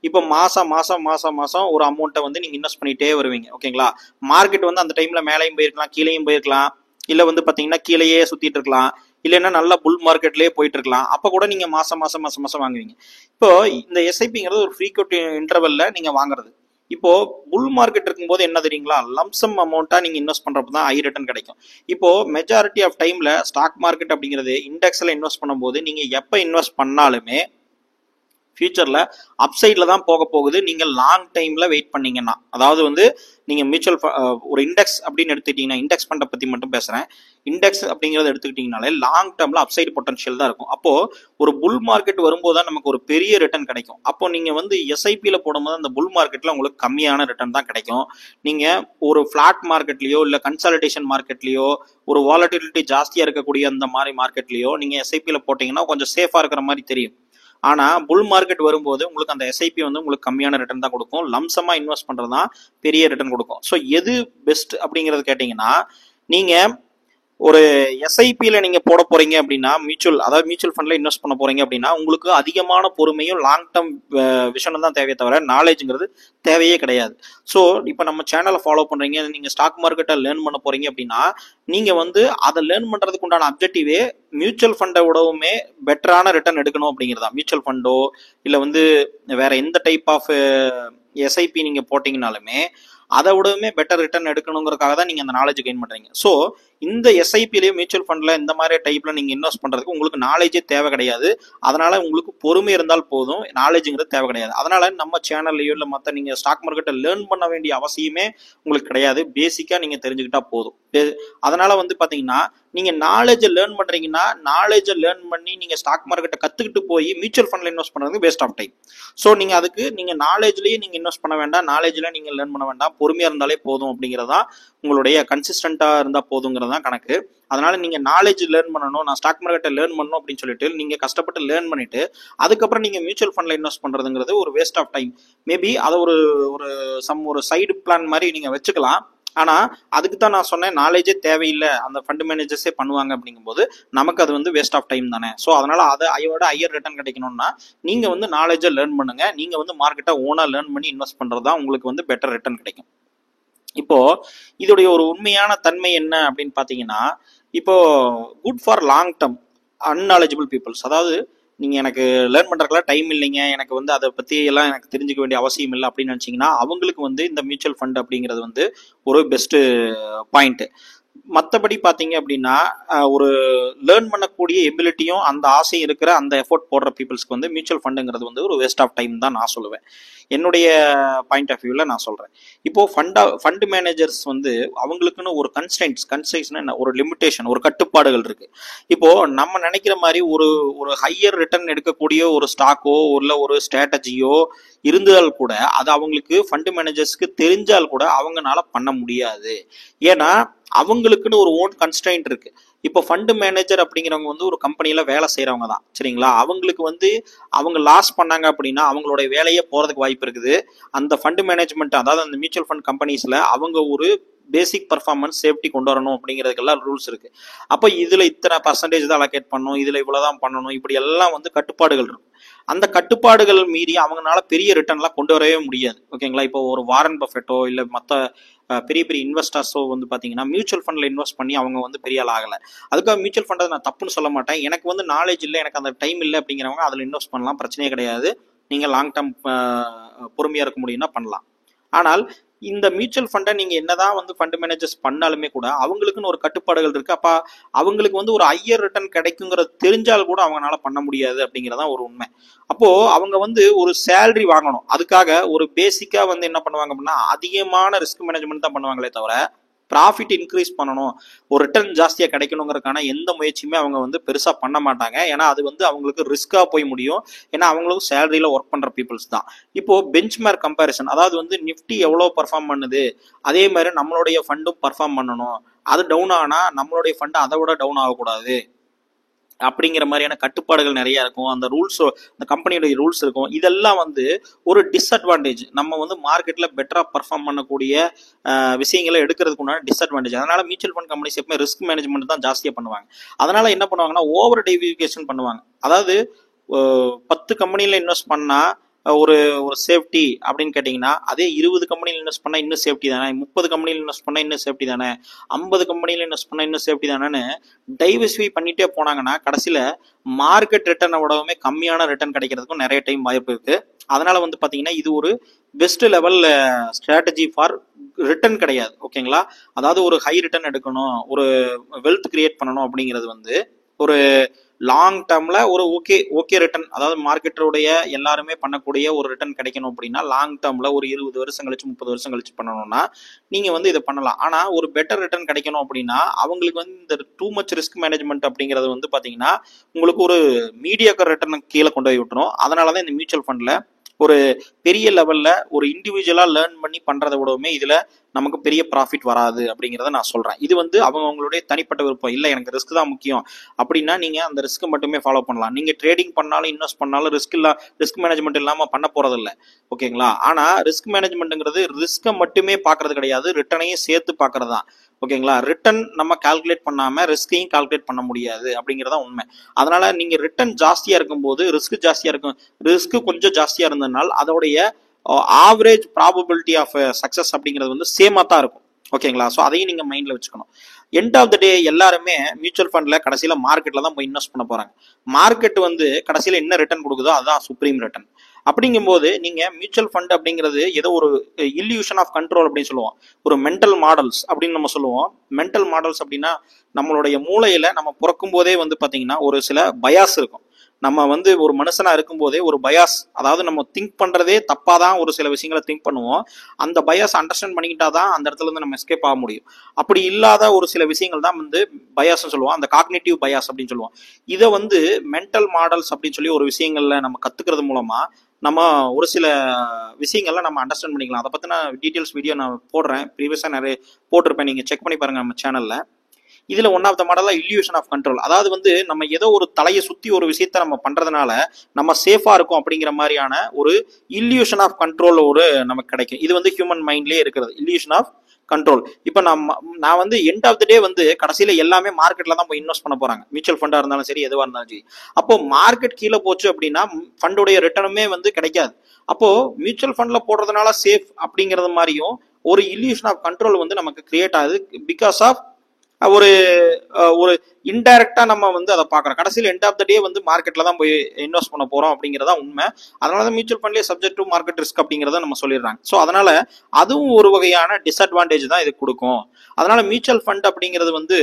இப்போ மாசம் மாசம் மாசம் மாசம் ஒரு அமௌண்ட்டை வந்து நீங்க இன்வெஸ்ட் பண்ணிட்டே வருவீங்க. ஓகேங்களா? மார்க்கெட் வந்து அந்த டைம்ல மேலேயும் போயிருக்கலாம், கீழேயும் போயிருக்கலாம், இல்ல வந்து பாத்தீங்கன்னா கீழேயே சுத்திட்டு இருக்கலாம், இல்லைன்னா நல்ல புல் மார்க்கெட்லயே போயிட்டு இருக்கலாம். அப்ப கூட நீங்க மாசம் மாசம் மாசம் மாசம் வாங்குவீங்க. இப்போ இந்த எஸ்ஐபிங்கிறது ஒரு ஃப்ரீக்வெண்ட் இன்டர்வல்ல நீங்க வாங்குறது. இப்போ புல் மார்க்கெட் இருக்கும்போது என்ன தெரியுங்களா, லம்சம் அமௌண்ட்டா நீங்க இன்வெஸ்ட் பண்றப்ப தான் ஹை ரிட்டர்ன் கிடைக்கும். இப்போ மெஜாரிட்டி ஆஃப் டைம்ல ஸ்டாக் மார்க்கெட் அப்படிங்கிறது இண்டெக்ஸ்ல இன்வெஸ்ட் பண்ணும்போது நீங்க எப்ப இன்வெஸ்ட் பண்ணாலுமே ஃபியூச்சர்ல அப்சைட்ல தான் போக போகுது. நீங்க லாங் டைம்ல வெயிட் பண்ணீங்கன்னா, அதாவது வந்து நீங்க மியூச்சுவல் ஒரு இண்டெக்ஸ் அப்படின்னு எடுத்துக்கிட்டீங்கன்னா, இண்டெக்ஸ் ஃபண்டை பத்தி மட்டும் பேசுறேன். இண்டெக்ஸ் அப்படிங்கறத எடுத்துக்கிட்டீங்கனாலே லாங் டேர்ம்ல அப்சைடு பொட்டன்ஷியல் தான் இருக்கும். அப்போ ஒரு புல் மார்க்கெட் வரும்போது தான் நமக்கு ஒரு பெரிய ரிட்டர்ன் கிடைக்கும். அப்போ நீங்க வந்து எஸ்ஐபியில போடும்போது அந்த புல் மார்க்கெட்ல உங்களுக்கு கம்மியான ரிட்டர்ன் தான் கிடைக்கும். நீங்க ஒரு பிளாட் மார்க்கெட்லயோ இல்ல கன்சாலிடேஷன் மார்க்கெட்லயோ ஒரு வாலட்டிலிட்டி ஜாஸ்தியா இருக்கக்கூடிய அந்த மாதிரி மார்க்கெட்லயோ நீங்க எஸ்ஐபியில போட்டீங்கன்னா கொஞ்சம் சேஃபா இருக்கிற மாதிரி தெரியும். ஆனா புல் மார்க்கெட் வரும்போது உங்களுக்கு அந்த எஸ்ஐபி வந்து உங்களுக்கு கம்மியான ரிட்டர்ன் தான் கொடுக்கும். லம்சமா இன்வெஸ்ட் பண்றது தான் பெரிய ரிட்டர்ன் கொடுக்கும். ஸோ எது பெஸ்ட் அப்படிங்கறது கேட்டீங்கன்னா, நீங்க ஒரு எஸ்ஐபியில நீங்க போட போறீங்க அப்படின்னா, அதாவது மியூச்சுவல் ஃபண்ட்ல இன்வெஸ்ட் பண்ண போறீங்க அப்படின்னா, உங்களுக்கு அதிகமான பொறுமையும் லாங் டேர்ம் விஷனும் தான் தேவையே தவிர நாலேஜ்ங்கிறது தேவையே கிடையாது. ஸோ இப்போ நம்ம சேனலை ஃபாலோ பண்றீங்க, நீங்க ஸ்டாக் மார்க்கெட்டை லேர்ன் பண்ண போறீங்க அப்படின்னா, நீங்க வந்து அதை லேர்ன் பண்றதுக்கு உண்டான அப்ஜெக்டிவே மியூச்சுவல் ஃபண்டை விடவுமே பெட்டரான ரிட்டர்ன் எடுக்கணும் அப்படிங்கிறதா. மியூச்சுவல் ஃபண்டோ இல்ல வந்து வேற எந்த டைப் ஆஃப் எஸ்ஐபி நீங்க போட்டீங்கனாலுமே அதை விடவுமே பெட்டர் ரிட்டர்ன் எடுக்கணுங்கிறதுக்காக தான் நீங்க அந்த நாலேஜ் கெயின் பண்றீங்க. ஸோ இந்த எஸ்ஐபிலேயே மியூச்சுவல் ஃபண்ட்ல இந்த மாதிரி டைப்ல நீங்க இன்வெஸ்ட் பண்றதுக்கு உங்களுக்கு நாலேஜே தேவை கிடையாது. அதனால உங்களுக்கு பொறுமை இருந்தால் போதும், நாலேஜுங்கிறது தேவை கிடையாது. அதனால நம்ம சேனல்லையோ இல்லை மற்ற நீங்க ஸ்டாக் மார்க்கெட்டை லேர்ன் பண்ண வேண்டிய அவசியமே உங்களுக்கு கிடையாது. பேசிக்கா நீங்க தெரிஞ்சுக்கிட்டா போதும். அதனால வந்து பாத்தீங்கன்னா, நீங்க நாலேஜை லேர்ன் பண்றீங்கன்னா, நாலேஜை லேர்ன் பண்ணி நீங்க ஸ்டாக் மார்க்கெட்டை கத்துக்கிட்டு போய் மியூச்சுவல் ஃபண்ட்ல இன்வெஸ்ட் பண்றது வேஸ்ட் ஆஃப் டைம். ஸோ நீங்க அதுக்கு நீங்க நாலேஜ்லயே நீங்க இன்வெஸ்ட் பண்ண வேண்டாம், நாலேஜ்ல நீங்க லேர்ன் பண்ண வேண்டாம், பொறுமையா இருந்தாலே போதும் அப்படிங்கிறதா உங்களுடைய கன்சிஸ்டன்டா இருந்தா போதுங்கிறதான் கணக்கு. அதனால நீங்க நாலேஜ் லேர்ன் பண்ணணும், நான் ஸ்டாக் மார்க்கெட்டை லேர்ன் பண்ணணும் அப்படின்னு சொல்லிட்டு நீங்க கஷ்டப்பட்டு லேர்ன் பண்ணிட்டு அதுக்கப்புறம் நீங்க மியூச்சுவல் ஃபண்ட்ல இன்வெஸ்ட் பண்றதுங்கிறது ஒரு வேஸ்ட் ஆஃப் டைம். மேபி அதை ஒரு சைடு பிளான் மாதிரி நீங்க வச்சுக்கலாம். ஆனா அதுக்கு தான் நான் சொன்னேன், நாலேஜே தேவையில்லை, அந்த ஃபண்ட் மேனேஜர்ஸே பண்ணுவாங்க அப்படிங்கும்போது நமக்கு அது வந்து வேஸ்ட் ஆஃப் டைம் தானே. ஸோ அதனால அதை ஐயோட ஹையர் ரிட்டர்ன் கிடைக்கணும்னா நீங்க வந்து நாலேஜை லேர்ன் பண்ணுங்க. நீங்க வந்து மார்க்கெட்டை ஓனா லேர்ன் பண்ணி இன்வெஸ்ட் பண்றது தான் உங்களுக்கு வந்து பெட்டர் ரிட்டர்ன் கிடைக்கும். இப்போ இதோடைய ஒரு உண்மையான தன்மை என்ன அப்படின்னு பாத்தீங்கன்னா, இப்போ good for long term unknowledgeable peoples, அதாவது நீங்க எனக்கு லேர்ன் பண்றதுக்குலாம் டைம் இல்லைங்க, எனக்கு வந்து அதை பத்தி எல்லாம் எனக்கு தெரிஞ்சுக்க வேண்டிய அவசியம் இல்லை அப்படின்னு நினைச்சீங்கன்னா, அவங்களுக்கு வந்து இந்த மியூச்சுவல் ஃபண்ட் அப்படிங்கிறது வந்து ஒரு பெஸ்ட் பாயிண்ட். மற்றபடி பார்த்தீங்க அப்படின்னா, ஒரு லேர்ன் பண்ணக்கூடிய எபிலிட்டியும் அந்த ஆசையும் இருக்கிற அந்த எஃபோர்ட் போடுற பீப்புள்ஸ்க்கு வந்து மியூச்சுவல் ஃபண்டுங்கிறது வந்து ஒரு வேஸ்ட் ஆஃப் டைம் தான் நான் சொல்லுவேன். என்னுடைய பாயிண்ட் ஆஃப் வியூவில் நான் சொல்கிறேன். இப்போ ஃபண்ட் மேனேஜர்ஸ் வந்து அவங்களுக்குன்னு ஒரு கன்ஸ்ட்ரெயின்ட்ஸ்னா ஒரு லிமிடேஷன், ஒரு கட்டுப்பாடுகள் இருக்கு. இப்போ நம்ம நினைக்கிற மாதிரி ஒரு ஹையர் ரிட்டர்ன் எடுக்கக்கூடிய ஒரு ஸ்டாக்கோ இல்லை ஒரு ஸ்ட்ராட்டஜியோ இருந்தால் கூட அது அவங்களுக்கு ஃபண்ட் மேனேஜர்ஸ்க்கு தெரிஞ்சால் கூட அவங்களால பண்ண முடியாது. ஏன்னா அவங்களுக்குன்னு ஒரு ஓன் கன்ஸ்ட்ரெயின்ட் இருக்கு. இப்போ ஃபண்ட் மேனேஜர் அப்படிங்கிறவங்க வந்து ஒரு கம்பெனியில வேலை செய்யறவங்க தான், சரிங்களா? அவங்களுக்கு வந்து அவங்க லாஸ் பண்ணாங்க அப்படின்னா அவங்களுடைய வேலையே போறதுக்கு வாய்ப்பு இருக்குது. அந்த ஃபண்ட் மேனேஜ்மெண்ட், அதாவது அந்த மியூச்சுவல் ஃபண்ட் கம்பெனிஸ்ல அவங்க ஒரு பேசிக் பர்ஃபார்மன்ஸ் சேஃப்டி கொண்டு வரணும் அப்படிங்கிறதுக்கெல்லாம் ரூல்ஸ் இருக்கு. அப்போ இதுல இத்தனை பர்சன்டேஜ் தான் அலோகேட் பண்ணணும், இதுல இவ்வளவுதான் பண்ணணும், இப்படி எல்லாம் வந்து கட்டுப்பாடுகள் இருக்கும். அந்த கட்டுப்பாடுகள் மீறி அவங்களால பெரிய ரிட்டர்ன்லாம் கொண்டு வரவே முடியாது. ஓகேங்களா? இப்போ ஒரு வாரன் பஃபெட்டோ இல்ல மற்ற பெரிய பெரிய இன்வெஸ்டர்ஸோ வந்து பாத்தீங்கன்னா மியூச்சுவல் ஃபண்ட்ல இன்வெஸ்ட் பண்ணி அவங்க வந்து பெரிய ஆள் ஆகல. அதுக்காக மியூச்சுவல் ஃபண்டை நான் தப்புன்னு சொல்ல மாட்டேன். எனக்கு வந்து நாலேஜ் இல்லை, எனக்கு அந்த டைம் இல்லை அப்படிங்கிறவங்க அதுல இன்வெஸ்ட் பண்ணலாம், பிரச்சனையே கிடையாது. நீங்க லாங் டேர்ம் பொறுமையா இருக்க முடியும்னா பண்ணலாம். ஆனால் இந்த மியூச்சுவல் ஃபண்டை நீங்க என்னதான் வந்து ஃபண்ட் மேனேஜர்ஸ் பண்ணாலுமே கூட அவங்களுக்குன்னு ஒரு கட்டுப்பாடுகள் இருக்கு. அப்ப அவங்களுக்கு வந்து ஒரு ஹையர் ரிட்டர்ன் கிடைக்குங்கிறது தெரிஞ்சால் கூட அவங்களால பண்ண முடியாது அப்படிங்கிறதா ஒரு உண்மை. அப்போ அவங்க வந்து ஒரு சேலரி வாங்கணும், அதுக்காக ஒரு பேசிக்கா வந்து என்ன பண்ணுவாங்க அப்படின்னா அதிகமான ரிஸ்க் மேனேஜ்மெண்ட் தான் பண்ணுவாங்களே தவிர ப்ராஃபிட் இன்க்ரீஸ் பண்ணணும், ஒரு ரிட்டர்ன் ஜாஸ்தியாக கிடைக்கணுங்கிறதுக்கான எந்த முயற்சியுமே அவங்க வந்து பெருசாக பண்ண மாட்டாங்க. ஏன்னா அது வந்து அவங்களுக்கு ரிஸ்காக போய் முடியும். ஏன்னா அவங்களுக்கும் சேலரியில் ஒர்க் பண்ணுற பீப்புள்ஸ் தான். இப்போ பெஞ்ச்மார்க் கம்பேரிசன், அதாவது வந்து நிஃப்டி எவ்வளோ பர்ஃபார்ம் பண்ணுது அதே மாதிரி நம்மளுடைய ஃபண்டும் பர்ஃபார்ம் பண்ணணும். அது டவுன் ஆனால் நம்மளுடைய ஃபண்டு அதை விட டவுன் ஆகக்கூடாது. அப்படிங்கிற மாதிரியான கட்டுப்பாடுகள் நிறைய இருக்கும். அந்த ரூல்ஸ், அந்த கம்பெனியோட ரூல்ஸ் இருக்கும். இதெல்லாம் வந்து ஒரு டிஸ்அட்வான்டேஜ். நம்ம வந்து மார்க்கெட்ல பெட்டரா பர்ஃபார்ம் பண்ணக்கூடிய விஷயங்களை எடுக்கிறதுக்கு உண்டான டிஸ்அட்வான்டேஜ். அதனால மியூச்சுவல் ஃபண்ட் கம்பெனிஸ் எப்பவுமே ரிஸ்க் மேனேஜ்மெண்ட் தான் ஜாஸ்தியா பண்ணுவாங்க. அதனால என்ன பண்ணுவாங்கன்னா ஓவர் டைவர்சிஃபிகேஷன் பண்ணுவாங்க. அதாவது 10 கம்பெனில இன்வெஸ்ட் பண்ணா ஒரு ஒரு சேஃப்டி அப்படின்னு கேட்டீங்கன்னா, அதே 20 கம்பெனியில் இன்வெஸ்ட் பண்ணா இன்னும் சேஃப்டி தானே, 30 கம்பெனியில் இன்வெஸ்ட் பண்ணா இன்னும் சேஃப்டி தானே, 50 கம்பெனியில் இன்வெஸ்ட் பண்ணா இன்னும் சேஃப்டி தானேன்னு டைவர்சிஃபை பண்ணிட்டே போனாங்கன்னா கடைசியில மார்க்கெட் ரிட்டர்னை விடவுமே கம்மியான ரிட்டர்ன் கிடைக்கிறதுக்கும் நிறைய டைம் வாய்ப்பு இருக்கு. அதனால வந்து பாத்தீங்கன்னா இது ஒரு best level strategy for return கிடையாது. ஓகேங்களா? அதாவது ஒரு ஹை ரிட்டர்ன் எடுக்கணும், ஒரு வெல்த் கிரியேட் பண்ணணும் அப்படிங்கிறது வந்து ஒரு லாங் டேர்ம்ல ஒரு ஓகே ரிட்டர்ன், அதாவது மார்க்கெட்டோடைய எல்லாருமே பண்ணக்கூடிய ஒரு ரிட்டர்ன் கிடைக்கணும் அப்படின்னா லாங் டேர்ம்ல ஒரு 20 வருஷம் கழிச்சு 30 வருஷம் கழிச்சு பண்ணணும்னா நீங்க வந்து இதை பண்ணலாம். ஆனா ஒரு பெட்டர் ரிட்டர்ன் கிடைக்கணும் அப்படின்னா அவங்களுக்கு வந்து இந்த டூ மச் ரிஸ்க் மேனேஜ்மெண்ட் அப்படிங்கிறது வந்து பாத்தீங்கன்னா உங்களுக்கு ஒரு மீடியாக்கர் ரிட்டர்ன் கீழே கொண்டு போய் விட்டுரும். அதனாலதான் இந்த மியூச்சுவல் ஃபண்ட்ல ஒரு பெரிய லெவல்ல ஒரு இண்டிவிஜுவலா லேர்ன் பண்ணி பண்றதை விடவுமே இதுல நமக்கு பெரிய ப்ராஃபிட் வராது அப்படிங்கிறத நான் சொல்றேன். இது வந்து அவங்களுடைய தனிப்பட்ட விருப்பம். இல்லை எனக்கு ரிஸ்க் தான் முக்கியம் அப்படின்னா நீங்க அந்த ரிஸ்க் மட்டுமே ஃபாலோ பண்ணலாம். நீங்க ட்ரேடிங் பண்ணாலும் இன்வெஸ்ட் பண்ணாலும் ரிஸ்க் மேனேஜ்மெண்ட் இல்லாம பண்ண போறது இல்லை. ஓகேங்களா? ஆனா ரிஸ்க் மேனேஜ்மெண்ட்ங்கிறது ரிஸ்க்கை மட்டுமே பாக்குறது கிடையாது, ரிட்டர்னையும் சேர்த்து பாக்குறது தான். ஓகேங்களா? ரிட்டர்ன் நம்ம கால்குலேட் பண்ணாம ரிஸ்கையும் கால்குலேட் பண்ண முடியாது அப்படிங்கிறதா உண்மை. அதனால நீங்க ரிட்டர்ன் ஜாஸ்தியா இருக்கும்போது ரிஸ்க் கொஞ்சம் ஜாஸ்தியா இருந்ததுனால அதோடைய ஆவரேஜ் ப்ராபபிலிட்டி ஆஃப் சக்சஸ் அப்படிங்கிறது வந்து சேமா தான் இருக்கும். ஓகேங்களா? ஸோ அதையும் நீங்க மைண்ட்ல வச்சுக்கணும். எண்ட் ஆஃப் த டே எல்லாருமே மியூச்சுவல் ஃபண்ட்ல கடைசியில மார்க்கெட்ல தான் போய் இன்வெஸ்ட் பண்ண போறாங்க. மார்க்கெட் வந்து கடைசியில என்ன ரிட்டர்ன் கொடுக்குதோ அதுதான் சுப்ரீம் ரிட்டர்ன். அப்படிங்கும்போது நீங்க மியூச்சுவல் ஃபண்ட் அப்படிங்கிறது ஏதோ ஒரு இல்யூஷன் ஆஃப் கண்ட்ரோல் அப்படின்னு சொல்லுவோம், ஒரு மென்டல் மாடல்ஸ் அப்படின்னு நம்ம சொல்லுவோம். மென்டல் மாடல்ஸ் அப்படின்னா நம்மளுடைய மூளையில நம்ம பிறக்கும் போதே வந்து பாத்தீங்கன்னா ஒரு சில பயாஸ் இருக்கும். நம்ம வந்து ஒரு மனுஷனா இருக்கும் போதே ஒரு பயாஸ், அதாவது நம்ம திங்க் பண்றதே தப்பாதான் ஒரு சில விஷயங்களை திங்க் பண்ணுவோம். அந்த பயாஸ் அண்டர்ஸ்டாண்ட் பண்ணிக்கிட்டாதான் அந்த இடத்துல இருந்து நம்ம எஸ்கேப் ஆக முடியும். அப்படி இல்லாத ஒரு சில விஷயங்கள் தான் வந்து பயாஸ் சொல்லுவோம், அந்த காக்னிட்டிவ் பயாஸ் அப்படின்னு சொல்லுவோம். இதை வந்து மென்டல் மாடல்ஸ் அப்படின்னு சொல்லி ஒரு விஷயங்கள்ல நம்ம கத்துக்கிறது மூலமா நம்ம ஒரு சில விஷயங்கள்லாம் நம்ம அண்டர்ஸ்டாண்ட் பண்ணிக்கலாம். அதை பத்தின டீட்டெயில்ஸ் வீடியோ நான் போடுறேன், ப்ரீவியஸா நிறைய போட்டிருப்பேன், நீங்க செக் பண்ணி பாருங்க நம்ம சேனல்ல. இதுல one of the model illusion of control. அதாவது வந்து நம்ம ஏதோ ஒரு தலையை சுத்தி ஒரு விஷயத்த நம்ம பண்றதுனால நம்ம சேஃபா இருக்கும் அப்படிங்கிற மாதிரியான ஒரு இல்யூஷன் ஆஃப் கண்ட்ரோல் ஒரு நமக்கு கிடைக்கும். இது வந்து ஹியூமன் மைண்ட்லயே இருக்கிறது, இல்யூஷன் ஆஃப் கண்ட்ரோல். இப்ப நான் வந்து எண்ட் ஆஃப் த டே வந்து கடைசியில எல்லாமே மார்க்கெட்ல தான் போய் இன்வெஸ்ட் பண்ண போறாங்க, மியூச்சுவல் ஃபண்டா இருந்தாலும் சரி எதுவா இருந்தாலும் சரி. அப்போ மார்க்கெட் கீழே போச்சு அப்படின்னா ஃபண்டுடைய ரிட்டர்னுமே வந்து கிடைக்காது. அப்போ மியூச்சுவல் ஃபண்ட்ல போடுறதுனால சேஃப் அப்படிங்கிறது மாதிரியும் ஒரு இல்யூஷன் ஆஃப் கண்ட்ரோல் வந்து நமக்கு கிரியேட் ஆகுது. பிகாஸ் ஆஃப் ஒரு ஒரு இன்டைரக்டா நம்ம வந்து அதை பாக்குறோம். கடைசியில் எண்ட் ஆஃப் த டே வந்து மார்க்கெட்ல தான் போய் இன்வெஸ்ட் பண்ண போறோம் அப்படிங்கறதா உண்மை. அதனாலதான் மியூச்சுவல் ஃபண்ட்லயே சப்ஜெக்ட் டு மார்க்கெட் ரிஸ்க் அப்படிங்கறத நம்ம சொல்லிடுறாங்க. ஸோ அதனால அதுவும் ஒரு வகையான டிஸ்அட்வான்டேஜ் தான் இது கொடுக்கும். அதனால மியூச்சுவல் ஃபண்ட் அப்படிங்கிறது வந்து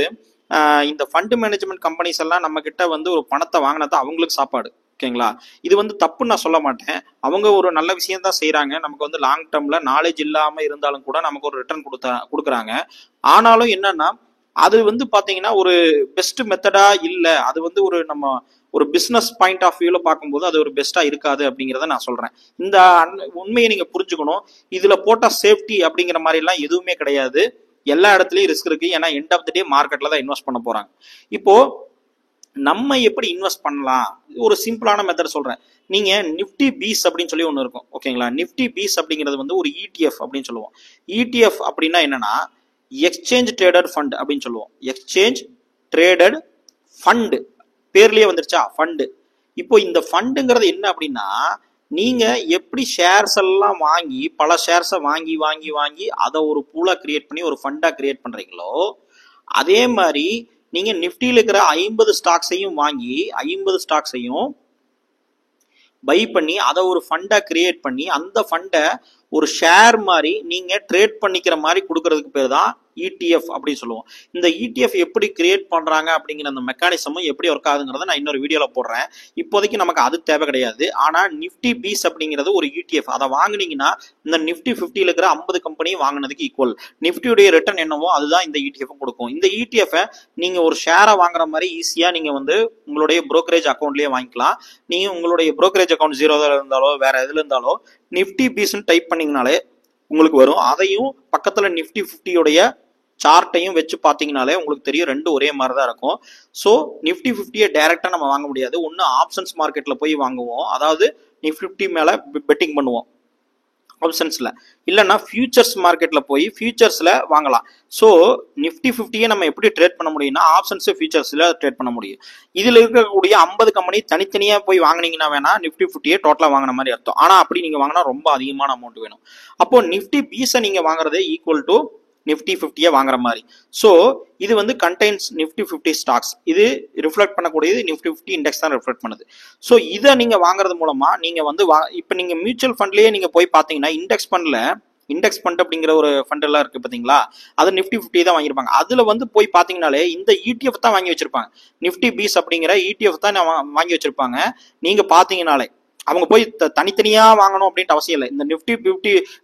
இந்த ஃபண்ட் மேனேஜ்மெண்ட் கம்பெனிஸ் எல்லாம் நம்ம கிட்ட வந்து ஒரு பணத்தை வாங்கினது அவங்களுக்கு சாப்பாடு. ஓகேங்களா? இது வந்து தப்புன்னு நான் சொல்ல மாட்டேன். அவங்க ஒரு நல்ல விஷயம் தான் செய்யறாங்க. நமக்கு வந்து லாங் டேர்ம்ல நாலேஜ் இல்லாம இருந்தாலும் கூட நமக்கு ஒரு ரிட்டர்ன் கொடுக்குறாங்க. ஆனாலும் என்னன்னா அது வந்து பாத்தீங்கன்னா ஒரு பெஸ்ட் மெத்தடா இல்ல, அது வந்து ஒரு நம்ம ஒரு பிசினஸ் பாயிண்ட் ஆஃப் வியூல பார்க்கும்போது அது ஒரு பெஸ்டா இருக்காது அப்படிங்கிறத நான் சொல்றேன். இந்த உண்மையை நீங்க புரிஞ்சுக்கணும். இதுல போட்ட சேஃப்டி அப்படிங்கிற மாதிரி எல்லாம் எதுவுமே கிடையாது. எல்லா இடத்துலயும் ரிஸ்க் இருக்கு. ஏன்னா எண்ட் ஆஃப் த டே மார்க்கெட்ல தான் இன்வெஸ்ட் பண்ண போறாங்க. இப்போ நம்ம எப்படி இன்வெஸ்ட் பண்ணலாம், ஒரு சிம்பிளான மெத்தட் சொல்றேன். நீங்க நிப்டி பீஸ் அப்படின்னு சொல்லி ஒண்ணு இருக்கும். ஓகேங்களா? நிப்டி பீஸ் அப்படிங்கிறது வந்து ஒரு ETF அப்படின்னு சொல்லுவோம். ETF அப்படின்னா என்னன்னா எக்ஸ்சேஞ்ச் ட்ரேடட் ஃபண்ட் அப்படின்னு சொல்லுவோம். எக்ஸ்சேஞ்ச் ட்ரேடட் ஃபண்ட், பேர்லயே வந்துருச்சா ஃபண்ட். இப்போ இந்த ஃபண்டுங்கிறது என்ன அப்படின்னா நீங்க எப்படி ஷேர்ஸ் எல்லாம் வாங்கி பல ஷேர்ஸை வாங்கி வாங்கி வாங்கி அதை ஒரு பூலா கிரியேட் பண்ணி ஒரு ஃபண்டா கிரியேட் பண்றீங்களோ அதே மாதிரி நீங்க நிப்டியில் இருக்கிற 50 ஸ்டாக்ஸையும் வாங்கி 50 ஸ்டாக்ஸையும் பை பண்ணி அதை ஒரு ஃபண்டா கிரியேட் பண்ணி அந்த ஃபண்டை ஒரு ஷேர் மாதிரி நீங்க ட்ரேட் பண்ணிக்கிற மாதிரி கொடுக்கறதுக்கு பேர் தான் ETF அப்படின்னு சொல்லுவோம். இந்த ETF எப்படி கிரியேட் பண்றாங்க அப்படிங்கிற அந்த மெக்கானிசமும் எப்படி ஒர்க் ஆகுதுங்கிறத நான் இன்னொரு வீடியோல போடுறேன். இப்போதைக்கு நமக்கு அது தேவை கிடையாது. ஆனா நிப்டி பீஸ் அப்படிங்கிறது ஒரு ETF. அதை வாங்கினீங்கன்னா இந்த நிப்டி 50 இருக்கிற 50 கம்பெனியும் வாங்கினதுக்கு ஈக்குவல். நிப்டியுடைய ரிட்டர்ன் என்னவோ அதுதான் இந்த ETF கொடுக்கும். இந்த ETF நீங்க ஒரு ஷேரை வாங்குற மாதிரி ஈஸியா நீங்க வந்து உங்களுடைய புரோக்கரேஜ் அக்கௌண்ட்லயே வாங்கிக்கலாம். நீங்க உங்களுடைய புரோக்கரேஜ் அக்கௌண்ட் 0 இருந்தாலோ வேற எதுல இருந்தாலோ நிப்டி பீஸ்ன்னு டைப் பண்ணீங்கனாலே உங்களுக்கு வரும். அதையும் பக்கத்துல நிப்டி 50 உடைய சார்ட்டையும் வச்சு பார்த்தீங்கனாலே உங்களுக்கு தெரியும் ரெண்டு ஒரே மாதிரி தான் இருக்கும். ஸோ நிஃப்டி 50 டைரக்டா நம்ம வாங்க முடியாது. ஒன்று ஆப்ஷன்ஸ் மார்க்கெட்ல போய் வாங்குவோம், அதாவது நிஃப்டி 50 மேல பெட்டிங் பண்ணுவோம் ஆப்ஷன்ஸ்ல, இல்லைன்னா ஃபியூச்சர்ஸ் மார்க்கெட்ல போய் ஃபியூச்சர்ஸ்ல வாங்கலாம். ஸோ நிஃப்டி 50 நம்ம எப்படி ட்ரேட் பண்ண முடியும்னா ஆப்ஷன்ஸ் ஃபியூச்சர்ஸ்ல ட்ரேட் பண்ண முடியும். இதுல இருக்கக்கூடிய 50 கம்பெனி தனித்தனியா போய் வாங்கினீங்கன்னா வேணா நிஃப்டி 50 டோட்டலா வாங்கின மாதிரி அர்த்தம். ஆனா அப்படி நீங்க வாங்கினா ரொம்ப அதிகமான அமௌண்ட் வேணும். அப்போ நிஃப்டி பீஸை நீங்க வாங்குறது ஈக்குவல் டு நிஃப்டி 50 வாங்குற மாதிரி. ஸோ இது வந்து கண்டெய்ன்ஸ் நிஃப்டி 50 ஸ்டாக்ஸ். இது ரிஃப்ளெக்ட் பண்ணக்கூடியது நிஃப்டி 50 இண்டெக்ஸ் தான் ரிஃப்ளெக்ட் பண்ணுது. ஸோ இதை நீங்க வாங்குறது மூலமா நீங்க வந்து இப்போ நீங்க மியூச்சுவல் ஃபண்ட்லயே நீங்க போய் பார்த்தீங்கன்னா இண்டெக்ஸ் ஃபண்ட் அப்படிங்கிற ஒரு ஃபண்ட் எல்லாம் இருக்கு பாத்தீங்களா, அது நிஃப்டி 50 தான் வாங்கியிருப்பாங்க. அதுல வந்து போய் பாத்தீங்கன்னாலே இந்த ETF தான் வாங்கி வச்சிருப்பாங்க. நிஃப்டி பீஸ் அப்படிங்கிற ETF தான் வாங்கி வச்சிருப்பாங்க. நீங்க பாத்தீங்கன்னாலே அவங்க போய் தனித்தனியா வாங்கணும் அப்படின்ட்டு அவசியம் இல்லை. இந்த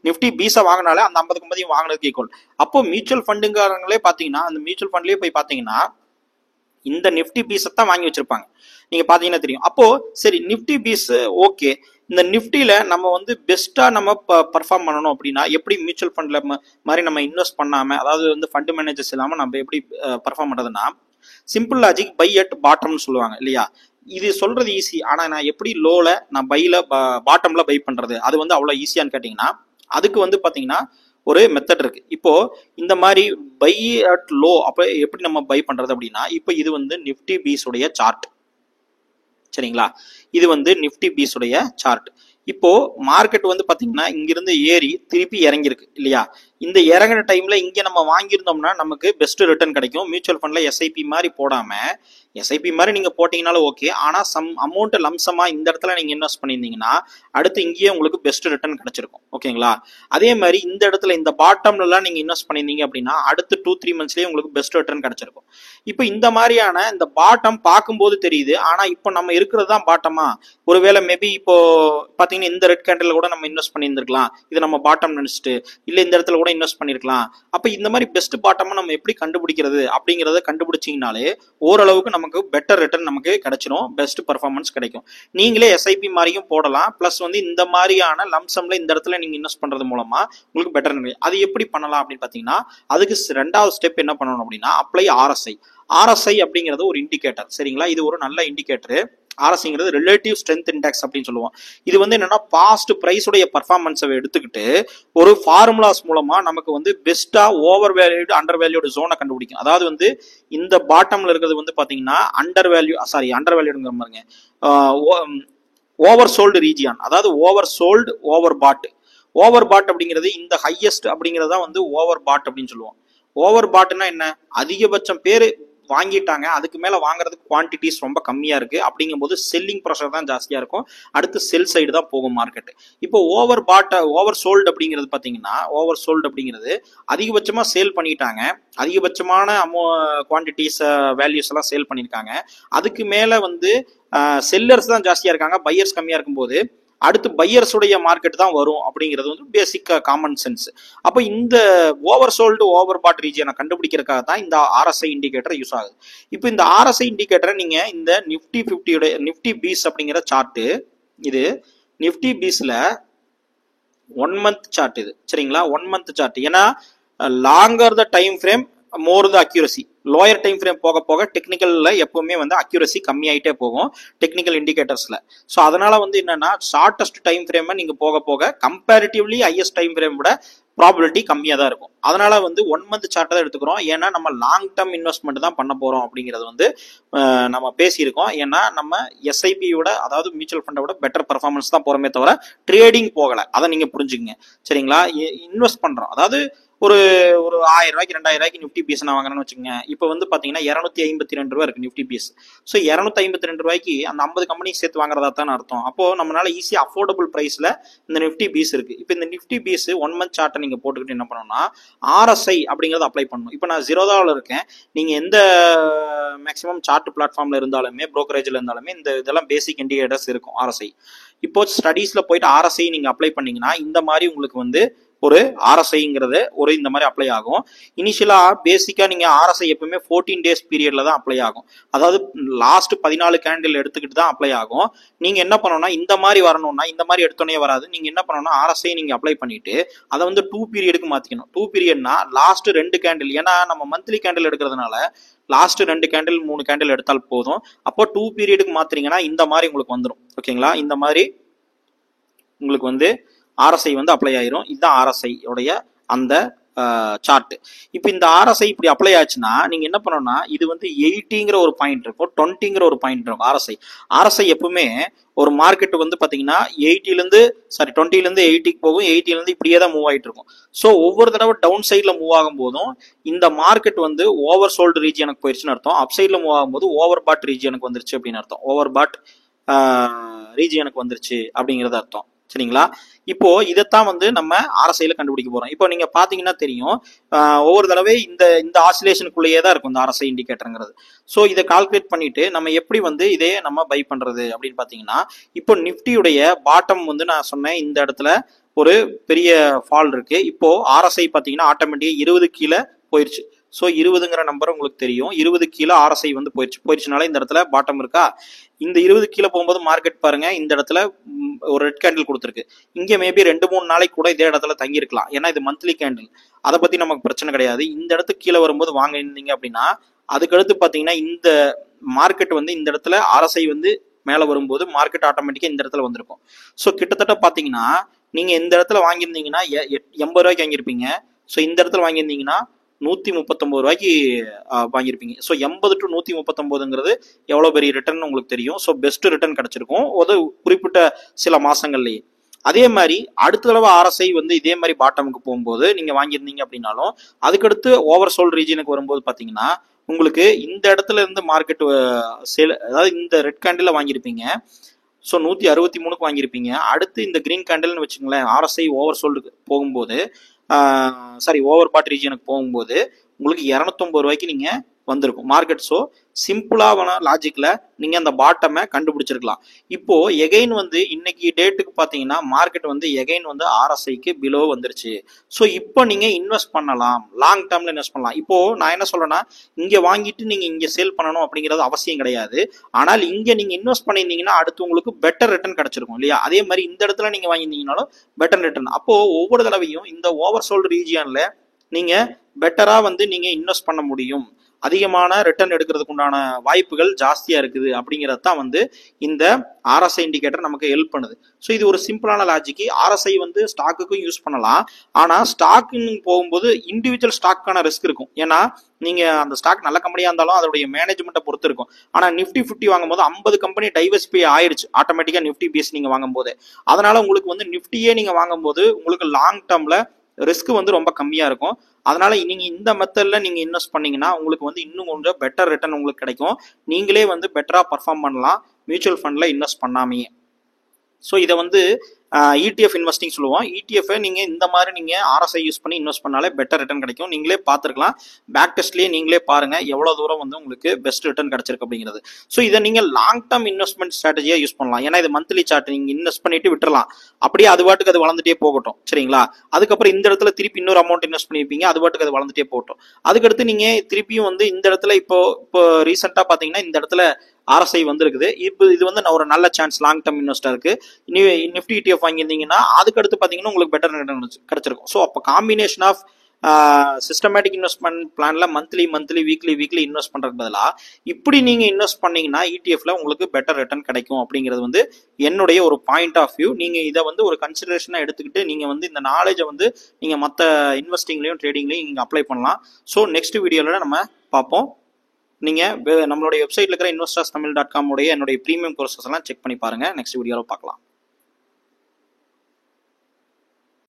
நிஃப்டி பீஸை வாங்கினாலே அந்த 50 கம்பெனியும் வாங்கினதுக்கு ஈக்குவல். அப்போ மியூச்சுவல் ஃபண்டுங்கிறவங்களே பாத்தீங்கன்னா அந்த மியூச்சுவல் ஃபண்ட்லயே போய் பாத்தீங்கன்னா இந்த நிஃப்டி பீஸை தான் வாங்கி வச்சிருப்பாங்க. நீங்க பாத்தீங்கன்னா தெரியும். அப்போ சரி நிஃப்டி பீஸ் ஓகே, இந்த நிஃப்டியில நம்ம வந்து பெஸ்டா நம்ம பர்ஃபார்ம் பண்ணணும் அப்படின்னா எப்படி மியூச்சுவல் ஃபண்ட்ல மாதிரி நம்ம இன்வெஸ்ட் பண்ணாம, அதாவது வந்து ஃபண்ட் மேனேஜர்ஸ் இல்லாம நம்ம எப்படி பர்ஃபார்ம் பண்றதுன்னா சிம்பிள் லாஜிக் பை அட் பாட்டம்னு சொல்லுவாங்க இல்லையா. இது சொல்றது ஈஸி, ஆனா நான் எப்படி லோல நான் பாட்டம்ல பை பண்றது அது வந்து அவ்வளவு ஈஸியான்னு கேட்டீங்கன்னா அதுக்கு வந்து பாத்தீங்கன்னா ஒரு மெத்தட் இருக்கு. இப்போ இந்த மாதிரி பை அட் லோ அப்ப எப்படி நம்ம பை பண்றது அப்படின்னா, இப்போ இது வந்து நிஃப்டி பீஸ் உடைய சார்ட் சரிங்களா. இது வந்து நிஃப்டி பீஸ் உடைய சார்ட். இப்போ மார்க்கெட் வந்து பாத்தீங்கன்னா இங்கிருந்து ஏறி திருப்பி இறங்கிருக்கு இல்லையா. இந்த இறங்கின டைம்ல இங்க நம்ம வாங்கியிருந்தோம்னா நமக்கு பெஸ்ட் ரிட்டர்ன் கிடைக்கும். மியூச்சுவல் ஃபண்ட்ல எஸ்ஐபி மாதிரி போடாம, எஸ்ஐபி மாதிரி நீங்க போட்டீங்கனாலும் ஓகே, ஆனா சம் அமௌண்ட் லம்சமா இந்த இடத்துல நீங்க இன்வெஸ்ட் பண்ணியிருந்தீங்கன்னா அடுத்து இங்கேயே உங்களுக்கு பெஸ்ட் ரிட்டர்ன் கிடைச்சிருக்கும். ஓகேங்களா. அதே மாதிரி இந்த இடத்துல இந்த பாட்டம்ல எல்லாம் நீங்க இன்வெஸ்ட் பண்ணியிருந்தீங்க அப்படின்னா அடுத்து 2-3 மந்த்ஸ்லயே உங்களுக்கு பெஸ்ட் ரிட்டர்ன் கிடைச்சிருக்கும். இப்போ இந்த மாதிரியான இந்த பாட்டம் பார்க்கும்போது தெரியுது, ஆனா இப்போ நம்ம இருக்கிறது தான் பாட்டமா, ஒருவேளை மேபி இப்போ பாத்தீங்கன்னா இந்த ரெட் கேண்டில் கூட நம்ம இன்வெஸ்ட் பண்ணியிருந்திருக்கலாம், இது நம்ம பாட்டம் நினைச்சிட்டு, இல்ல இந்த இடத்துல கூட இன்வெஸ்ட் பண்ணிருக்கலாம். அப்ப இந்த மாதிரி பெஸ்ட் பாட்டமா நம்ம எப்படி கண்டுபிடிக்கிறது அப்படிங்கறத கண்டுபிடிச்சீங்கனாலே ஓரளவுக்கு நமக்கு பெட்டர் ரிட்டர்ன் நமக்கு கிடைச்சிடும், பெஸ்ட் பெர்ஃபார்மன்ஸ் கிடைக்கும். நீங்களே எஸ்ஐபி மாதிரியும் போடலாம், பிளஸ் வந்து இந்த மாதிரியான லம்சம்ல இந்த இடத்துல நீங்க இன்வெஸ்ட் பண்றது மூலமா உங்களுக்கு பெட்டர். அது எப்படி பண்ணலாம் அப்படின்னு பாத்தீங்கன்னா அதுக்கு ரெண்டாவது ஸ்டெப் என்ன பண்ணணும் அப்படின்னா அப்ளை RSI அப்படிங்கிறது ஒரு இண்டிகேட்டர் சரிங்களா. இது ஒரு நல்ல இண்டிகேட்டர். RSIங்கிறது ரிலேட்டிவ் ஸ்ட்ரென்த் இண்டெக்ஸ் அப்படின்னு சொல்லுவோம். இது வந்து என்னன்னா பாஸ்ட் பிரைஸ் உடைய பர்ஃபார்மன்ஸை எடுத்துக்கிட்டு ஒரு ஃபார்முலாஸ் மூலமா நமக்கு வந்து பெஸ்டா ஓவர் வேல்யூடு அண்டர் வேல்யூடு ஜோனை கண்டுபிடிக்கும். அதாவது வந்து இந்த பாட்டம்ல இருக்கிறது வந்து பாத்தீங்கன்னா அண்டர் வேல்யூடுங்கிற பாருங்க, ஓவர் சோல்டு ரீஜியன், அதாவது ஓவர் சோல்டு ஓவர் பாட் அப்படிங்கிறது இந்த ஹையஸ்ட் அப்படிங்கிறதா வந்து ஓவர் பாட் அப்படின்னு சொல்லுவோம். ஓவர் பாட்னா என்ன, அதிகபட்சம் பேரு வாங்கிட்டாங்க, அதுக்கு மேல வாங்குறதுக்கு குவான்டிட்டிஸ் ரொம்ப கம்மியா இருக்கு. அப்படிங்கும்போது செல்லிங் ப்ரெஷர் தான் ஜாஸ்தியா இருக்கும், அடுத்து செல் சைடு தான் போகும் மார்க்கெட். இப்போ ஓவர் சோல்டு அப்படிங்கிறது பாத்தீங்கன்னா ஓவர் சோல்டு அப்படிங்கிறது அதிகபட்சமா சேல் பண்ணிட்டாங்க, அதிகபட்சமான குவான்டிட்டிஸ் வேல்யூஸ் எல்லாம் சேல் பண்ணிருக்காங்க, அதுக்கு மேல வந்து செல்லர்ஸ் தான் ஜாஸ்தியா இருக்காங்க, பையர்ஸ் கம்மியா இருக்கும்போது அடுத்து பையர்ஸ் உடைய மார்க்கெட் தான் வரும் அப்படிங்கிறது வந்து பேசிக் காமன் சென்ஸ். அப்போ இந்த ஓவர் சோல்டு ஓவர் பாட் ரீஜியனை கண்டுபிடிக்கிறதுக்காக தான் இந்த RSI இண்டிகேட்டர் யூஸ் ஆகுது. இப்போ இந்த RSI இண்டிகேட்டரை நீங்க இந்த நிஃப்டி 50 நிஃப்டி பீஸ் அப்படிங்கிற சார்ட், இது நிஃப்டி பீஸ்ல 1 மந்த் சார்ட் இது சரிங்களா. 1 மந்த் சார்ட், ஏன்னா longer the time frame more the accuracy. Lower time frame போக போக டெக்னிக்கல்ல எப்பவுமே வந்து அக்யூரசி கம்மியாயிட்டே போகும் டெக்னிக்கல் இண்டிகேட்டர்ஸ்ல. ஸோ அதனால வந்து என்னன்னா ஷார்டஸ்ட் டைம் ஃப்ரேம் நீங்க போக போக கம்பேரிட்டிவ்லி ஹையஸ்ட் டைம் ஃப்ரேம் விட ப்ராபபிலிட்டி கம்மியாக தான் இருக்கும். அதனால வந்து 1 மந்த் சார்ட் தான் எடுத்துக்கிறோம், ஏன்னா நம்ம லாங் டேர்ம் இன்வெஸ்ட்மெண்ட் தான் பண்ண போறோம் அப்படிங்கிறது வந்து நம்ம பேசியிருக்கோம். ஏன்னா நம்ம எஸ்ஐபியோட அதாவது மியூச்சுவல் ஃபண்டோட பெட்டர் பெர்ஃபார்மன்ஸ் தான் போறோமே தவிர ட்ரேடிங் போகலை, அதை நீங்க புரிஞ்சுக்கங்க சரிங்களா. இன்வெஸ்ட் பண்றோம், அதாவது ஒரு 1000 ரூபாய்க்கு 2000 ரூபாய்க்கு நிஃப்டி பீஸ் நான் வாங்குறேன்னு வச்சுக்கோங்க. இப்போ வந்து பாத்தீங்கன்னா 252 ரூபா இருக்கு நிஃப்டி பீஸ். ஸோ 252 ரூபாய்க்கு அந்த 50 கம்பெனி சேர்த்து வாங்குறதா தான் அர்த்தம். அப்போ நம்மளால ஈஸியா அஃபோர்டபுள் பிரைஸ்ல இந்த நிஃப்டி பீஸ் இருக்கு. இப்போ இந்த நிஃப்டி பீஸ் 1 மந்த் சார்ட்டை நீங்க போட்டுக்கிட்டு என்ன பண்ணணும்னா RSI அப்படிங்கறத அப்ளை பண்ணணும். இப்போ நான் ஜீரோதாவில் இருக்கேன், நீங்க எந்த மேக்ஸிமம் சார்ட் பிளாட்ஃபார்ம்ல இருந்தாலுமே புரோக்கரேஜ்ல இருந்தாலுமே இந்த இதெல்லாம் பேசிக் இண்டிகேட்டர்ஸ் இருக்கும் RSI. இப்போ ஸ்டடீஸ்ல போயிட்டு RSI நீங்க அப்ளை பண்ணீங்கன்னா இந்த மாதிரி உங்களுக்கு வந்து ஒரு ஆர்எஸ்ஐங்கிறது ஒரு இந்த மாதிரி அப்ளை ஆகும். இனிஷியலா பேசிக்கா நீங்க ஆர்எஸ்ஐ எப்பவுமே 14 days பீரியட்ல தான் அப்ளை ஆகும். அதாவது லாஸ்ட் 14 கேண்டில் எடுத்துக்கிட்டு தான் அப்ளை ஆகும். நீங்க என்ன பண்ணணும்னா இந்த மாதிரி வரணும்னா இந்த மாதிரி எடுத்தோடனே வராது. நீங்க என்ன பண்ணணும்னா ஆர்எஸ்ஐ நீங்க அப்ளை பண்ணிட்டு அதை வந்து 2 பீரியடுக்கு மாத்திக்கணும். 2 பீரியட்னா லாஸ்ட் 2 கேண்டில், ஏன்னா நம்ம மந்த்லி கேண்டில் எடுக்கிறதுனால லாஸ்ட் 2 கேண்டில் 3 கேண்டில் எடுத்தால் போதும். அப்போ 2 பீரியடுக்கு மாத்துறீங்கன்னா இந்த மாதிரி உங்களுக்கு வந்துடும். ஓகேங்களா, இந்த மாதிரி உங்களுக்கு வந்து ஆர்எஸ்ஐ வந்து அப்ளை ஆயிரும். இதுதான் ஆர்எஸ்ஐ உடைய அந்த சார்ட். இப்போ இந்த ஆர்எஸ்ஐ இப்படி அப்ளை ஆச்சுன்னா நீங்க என்ன பண்ணணும்னா இது வந்து 80ங்கிற ஒரு பாயிண்ட் இருக்கும், 20ங்கிற ஒரு பாயிண்ட் இருக்கும். ஆர்எஸ்ஐ எப்பவுமே ஒரு மார்க்கெட் வந்து பாத்தீங்கன்னா 20ல இருந்து 80க்கு போகும், 80ல இருந்து இப்படியே தான் மூவ் ஆயிட்டு இருக்கும். ஸோ ஒவ்வொரு தடவை டவுன் சைட்ல மூவ் ஆகும் போதும் இந்த மார்க்கெட் வந்து ஓவர் சோல்டு ரீஜியனுக்கு போயிடுச்சுன்னு அர்த்தம். அப் சைட்ல மூவ் ஆகும்போது ஓவர் பாட் ரீஜியனுக்கு வந்துருச்சு அப்படின்னு அர்த்தம். ஓவர் பாட் ரீஜியனுக்கு வந்துருச்சு அப்படிங்கிறது அர்த்தம். சரிங்களா, இப்போ இதைத்தான் வந்து நம்ம ஆர்எஸ்ஐல கண்டுபிடிக்க போறோம். இப்போ நீங்க பாத்தீங்கன்னா தெரியும், ஒவ்வொரு தடவை இந்த ஆசிலேஷனுக்குள்ளேயே தான் இருக்கும் இந்த ஆர்எஸ்ஐ இண்டிகேட்டருங்கிறது. ஸோ இதை கால்குலேட் பண்ணிட்டு நம்ம எப்படி வந்து இதே நம்ம பை பண்றது அப்படின்னு பாத்தீங்கன்னா, இப்போ நிப்டியுடைய பாட்டம் வந்து நான் சொன்னேன் இந்த இடத்துல ஒரு பெரிய ஃபால் இருக்கு. இப்போ ஆர்எஸ்ஐ பாத்தீங்கன்னா ஆட்டோமேட்டிக்கா 20 கீழே போயிருச்சு. ஸோ 20ங்கிற நம்பர் உங்களுக்கு தெரியும். 20 கீழே ஆர்எஸ்ஐ வந்து போயிடுச்சுனால இந்த இடத்துல பாட்டம் இருக்கா. இந்த 20 கீழே போகும்போது மார்க்கெட் பாருங்க இந்த இடத்துல ஒரு ரெட் கேண்டில் கொடுத்துருக்கு. இங்க மேபி 2-3 நாளைக்கு கூட இதே இடத்துல தங்கி இருக்கலாம், ஏன்னா இது மந்த்லி கேண்டில். அதை பத்தி நமக்கு பிரச்சனை கிடையாது. இந்த இடத்துக்கு கீழே வரும்போது வாங்க இருந்தீங்க அப்படின்னா அதுக்கடுத்து பாத்தீங்கன்னா இந்த மார்க்கெட் வந்து இந்த இடத்துல ஆர்எஸ்ஐ வந்து மேல வரும்போது மார்க்கெட் ஆட்டோமேட்டிக்கா இந்த இடத்துல வந்திருக்கும். ஸோ கிட்டத்தட்ட பாத்தீங்கன்னா நீங்க இந்த இடத்துல வாங்கியிருந்தீங்கன்னா 80 ரூபாய்க்கு வாங்கியிருப்பீங்க. ஸோ இந்த இடத்துல வாங்கியிருந்தீங்கன்னா 139 ரூபாய்க்கு வாங்கியிருப்பீங்க. ஸோ 80 to 139ங்கிறது எவ்வளோ பெரிய ரிட்டர்ன் உங்களுக்கு தெரியும். ஸோ பெஸ்ட் ரிட்டர்ன் கிடைச்சிருக்கும் ஒரு குறிப்பிட்ட சில மாசங்கள்லயே. அதே மாதிரி அடுத்த தடவை ஆர்எஸ்ஐ வந்து இதே மாதிரி பாட்டமுக்கு போகும்போது நீங்க வாங்கியிருந்தீங்க அப்படின்னாலும் அதுக்கடுத்து ஓவர் சோல்ட் ரீஜனுக்கு வரும்போது பாத்தீங்கன்னா உங்களுக்கு இந்த இடத்துல இருந்து மார்க்கெட் சேல், அதாவது இந்த ரெட் கேண்டில் வாங்கியிருப்பீங்க. ஸோ 163க்கு வாங்கியிருப்பீங்க. அடுத்து இந்த கிரீன் கேண்டில்னு வச்சுங்களேன், ஆர்எஸ்ஐ ஓவர் சோல்டுக்கு போகும்போது ஓவர் பாட் ரீஜனுக்கு போகும்போது உங்களுக்கு 250 ரூபாய்க்கு நீங்க வந்திருக்கும் மார்க்கெட். ஸோ சிம்பிளான லாஜிக்ல நீங்க அந்த பாட்டமை கண்டுபிடிச்சிருக்கலாம். இப்போ எகைன் வந்து இன்னைக்கு டேட்டுக்கு பாத்தீங்கன்னா மார்க்கெட் வந்து எகைன் வந்து ஆர்எஸ்ஐக்கு பிலோ வந்துருச்சு. ஸோ இப்போ நீங்க இன்வெஸ்ட் பண்ணலாம், லாங் டேர்ம்ல இன்வெஸ்ட் பண்ணலாம். இப்போ நான் என்ன சொல்றேன்னா இங்க வாங்கிட்டு நீங்க இங்க சேல் பண்ணணும் அப்படிங்கிறது அவசியம் கிடையாது. ஆனால் இங்க நீங்க இன்வெஸ்ட் பண்ணியிருந்தீங்கன்னா அடுத்து உங்களுக்கு பெட்டர் ரிட்டர்ன் கிடைச்சிருக்கும் இல்லையா. அதே மாதிரி இந்த இடத்துல நீங்க வாங்கியிருந்தீங்கன்னாலும் பெட்டர் ரிட்டர்ன். அப்போ ஒவ்வொரு தடவையும் இந்த ஓவர் சோல்டு ரீஜியன்ல நீங்க பெட்டரா வந்து நீங்க இன்வெஸ்ட் பண்ண முடியும், அதிகமான ரிட்டர்ன் எடுக்கிறதுக்கு உண்டான வாய்ப்புகள் ஜாஸ்தியா இருக்குது அப்படிங்கிறது தான் வந்து இந்த ஆர்எஸ்ஐ இண்டிகேட்டர் நமக்கு ஹெல்ப் பண்ணுது. ஸோ இது ஒரு சிம்பிளான லாஜிக். ஆர்எஸ்ஐ வந்து ஸ்டாக்குக்கும் யூஸ் பண்ணலாம். ஆனா ஸ்டாக்குன்னு போகும்போது இண்டிவிஜுவல் ஸ்டாக்கான ரிஸ்க் இருக்கும். ஏன்னா நீங்க அந்த ஸ்டாக் நல்ல கம்பெனியா இருந்தாலும் அதோடைய மேனேஜ்மெண்ட்டை பொறுத்து இருக்கும். ஆனா நிஃப்டி 50 வாங்கும்போது 50 கம்பெனி டைவர்சிஃபை ஆயிடுச்சு ஆட்டோமேட்டிக்கா நிஃப்டி பேஸ் நீங்க வாங்கும் போது. அதனால உங்களுக்கு வந்து நிஃப்டியே நீங்க வாங்கும்போது உங்களுக்கு லாங் டேர்ம்ல ரிஸ்க் வந்து ரொம்ப கம்மியா இருக்கும். அதனால நீங்க இந்த மெத்தட்ல நீங்க இன்வெஸ்ட் பண்ணீங்கன்னா உங்களுக்கு வந்து இன்னும் கொஞ்சம் பெட்டர் ரிட்டர்ன் உங்களுக்கு கிடைக்கும். நீங்களே வந்து பெட்டரா பர்ஃபார்ம் பண்ணலாம் மியூச்சுவல் ஃபண்ட்ல இன்வெஸ்ட் பண்ணாமையே. ஸோ இதை வந்து ETF இன்வெஸ்டிங் சொல்லுவோம். ETF நீங்க இந்த மாதிரி நீங்க ஆர்எஸ்ஐ யூஸ் பண்ணி இன்வெஸ்ட் பண்ணாலே பெட்டர் ரிட்டர்ன் கிடைக்கும். நீங்களே பார்த்துருக்கலாம், பேக் டெஸ்ட்லயே நீங்களே பாருங்க எவ்வளவு தூரம் வந்து உங்களுக்கு பெஸ்ட் ரிட்டர்ன் கிடைச்சிருக்கு அப்படிங்கிறது. ஸோ இதை நீங்க லாங் டேர்ம் இன்வெஸ்ட்மெண்ட் ஸ்ட்ராட்டஜியா யூஸ் பண்ணலாம். ஏன்னா இது மந்த்லி சார்ட், நீங்க இன்வெஸ்ட் பண்ணிட்டு விட்டுறலாம், அப்படியே அது பாட்டுக்கு அது வளர்ந்துட்டே போகட்டும். சரிங்களா, அதுக்கப்புறம் இந்த இடத்துல திருப்பி இன்னொரு அமௌண்ட் இன்வெஸ்ட் பண்ணிருப்பீங்க, அது பாட்டுக்கு அது வளர்ந்துட்டே போகட்டும். அதுக்கடுத்து நீங்க திருப்பியும் வந்து இந்த இடத்துல இப்போ ரீசெண்டா பாத்தீங்கன்னா இந்த இடத்துல ஆர்எஸ்ஐ வந்திருக்குது. இப்போ இது வந்து ஒரு நல்ல சான்ஸ் லாங் டேர்ம் இன்வெஸ்டருக்கு. நிஃப்டி ETF வாங்கியிருந்தீங்கன்னா அதுக்கடுத்து பாத்தீங்கன்னா உங்களுக்கு பெட்டர் ரிட்டர்ன் கிடைச்சிருக்கும். ஸோ அப்போ காம்பினேஷன் ஆஃப் சிஸ்டமேட்டிக் இன்வெஸ்ட்மெண்ட் பிளான்ல மந்த்லி வீக்லி இன்வெஸ்ட் பண்றதுக்கு பதிலாக இப்படி நீங்க இன்வெஸ்ட் பண்ணீங்கன்னா ETFல உங்களுக்கு பெட்டர் ரிட்டர்ன் கிடைக்கும் அப்படிங்கிறது வந்து என்னுடைய ஒரு பாயிண்ட் ஆஃப் வியூ. நீங்க இதை வந்து ஒரு கன்சிடரேஷனா எடுத்துக்கிட்டு நீங்க வந்து இந்த நாலேஜை வந்து நீங்க மற்ற இன்வெஸ்டிங்லயும் ட்ரேடிங்லயும் நீங்க அப்ளை பண்ணலாம். ஸோ நெக்ஸ்ட் வீடியோல நம்ம பார்ப்போம். நீங்க நம்மளுடைய வெப்சைட்ல இருக்கிற investorstamil.com உடைய என்னுடைய ப்ரீமியம் கோர்சஸ் எல்லாம் செக் பண்ணி பாருங்க. நெக்ஸ்ட் வீடியோல பார்க்கலாம்.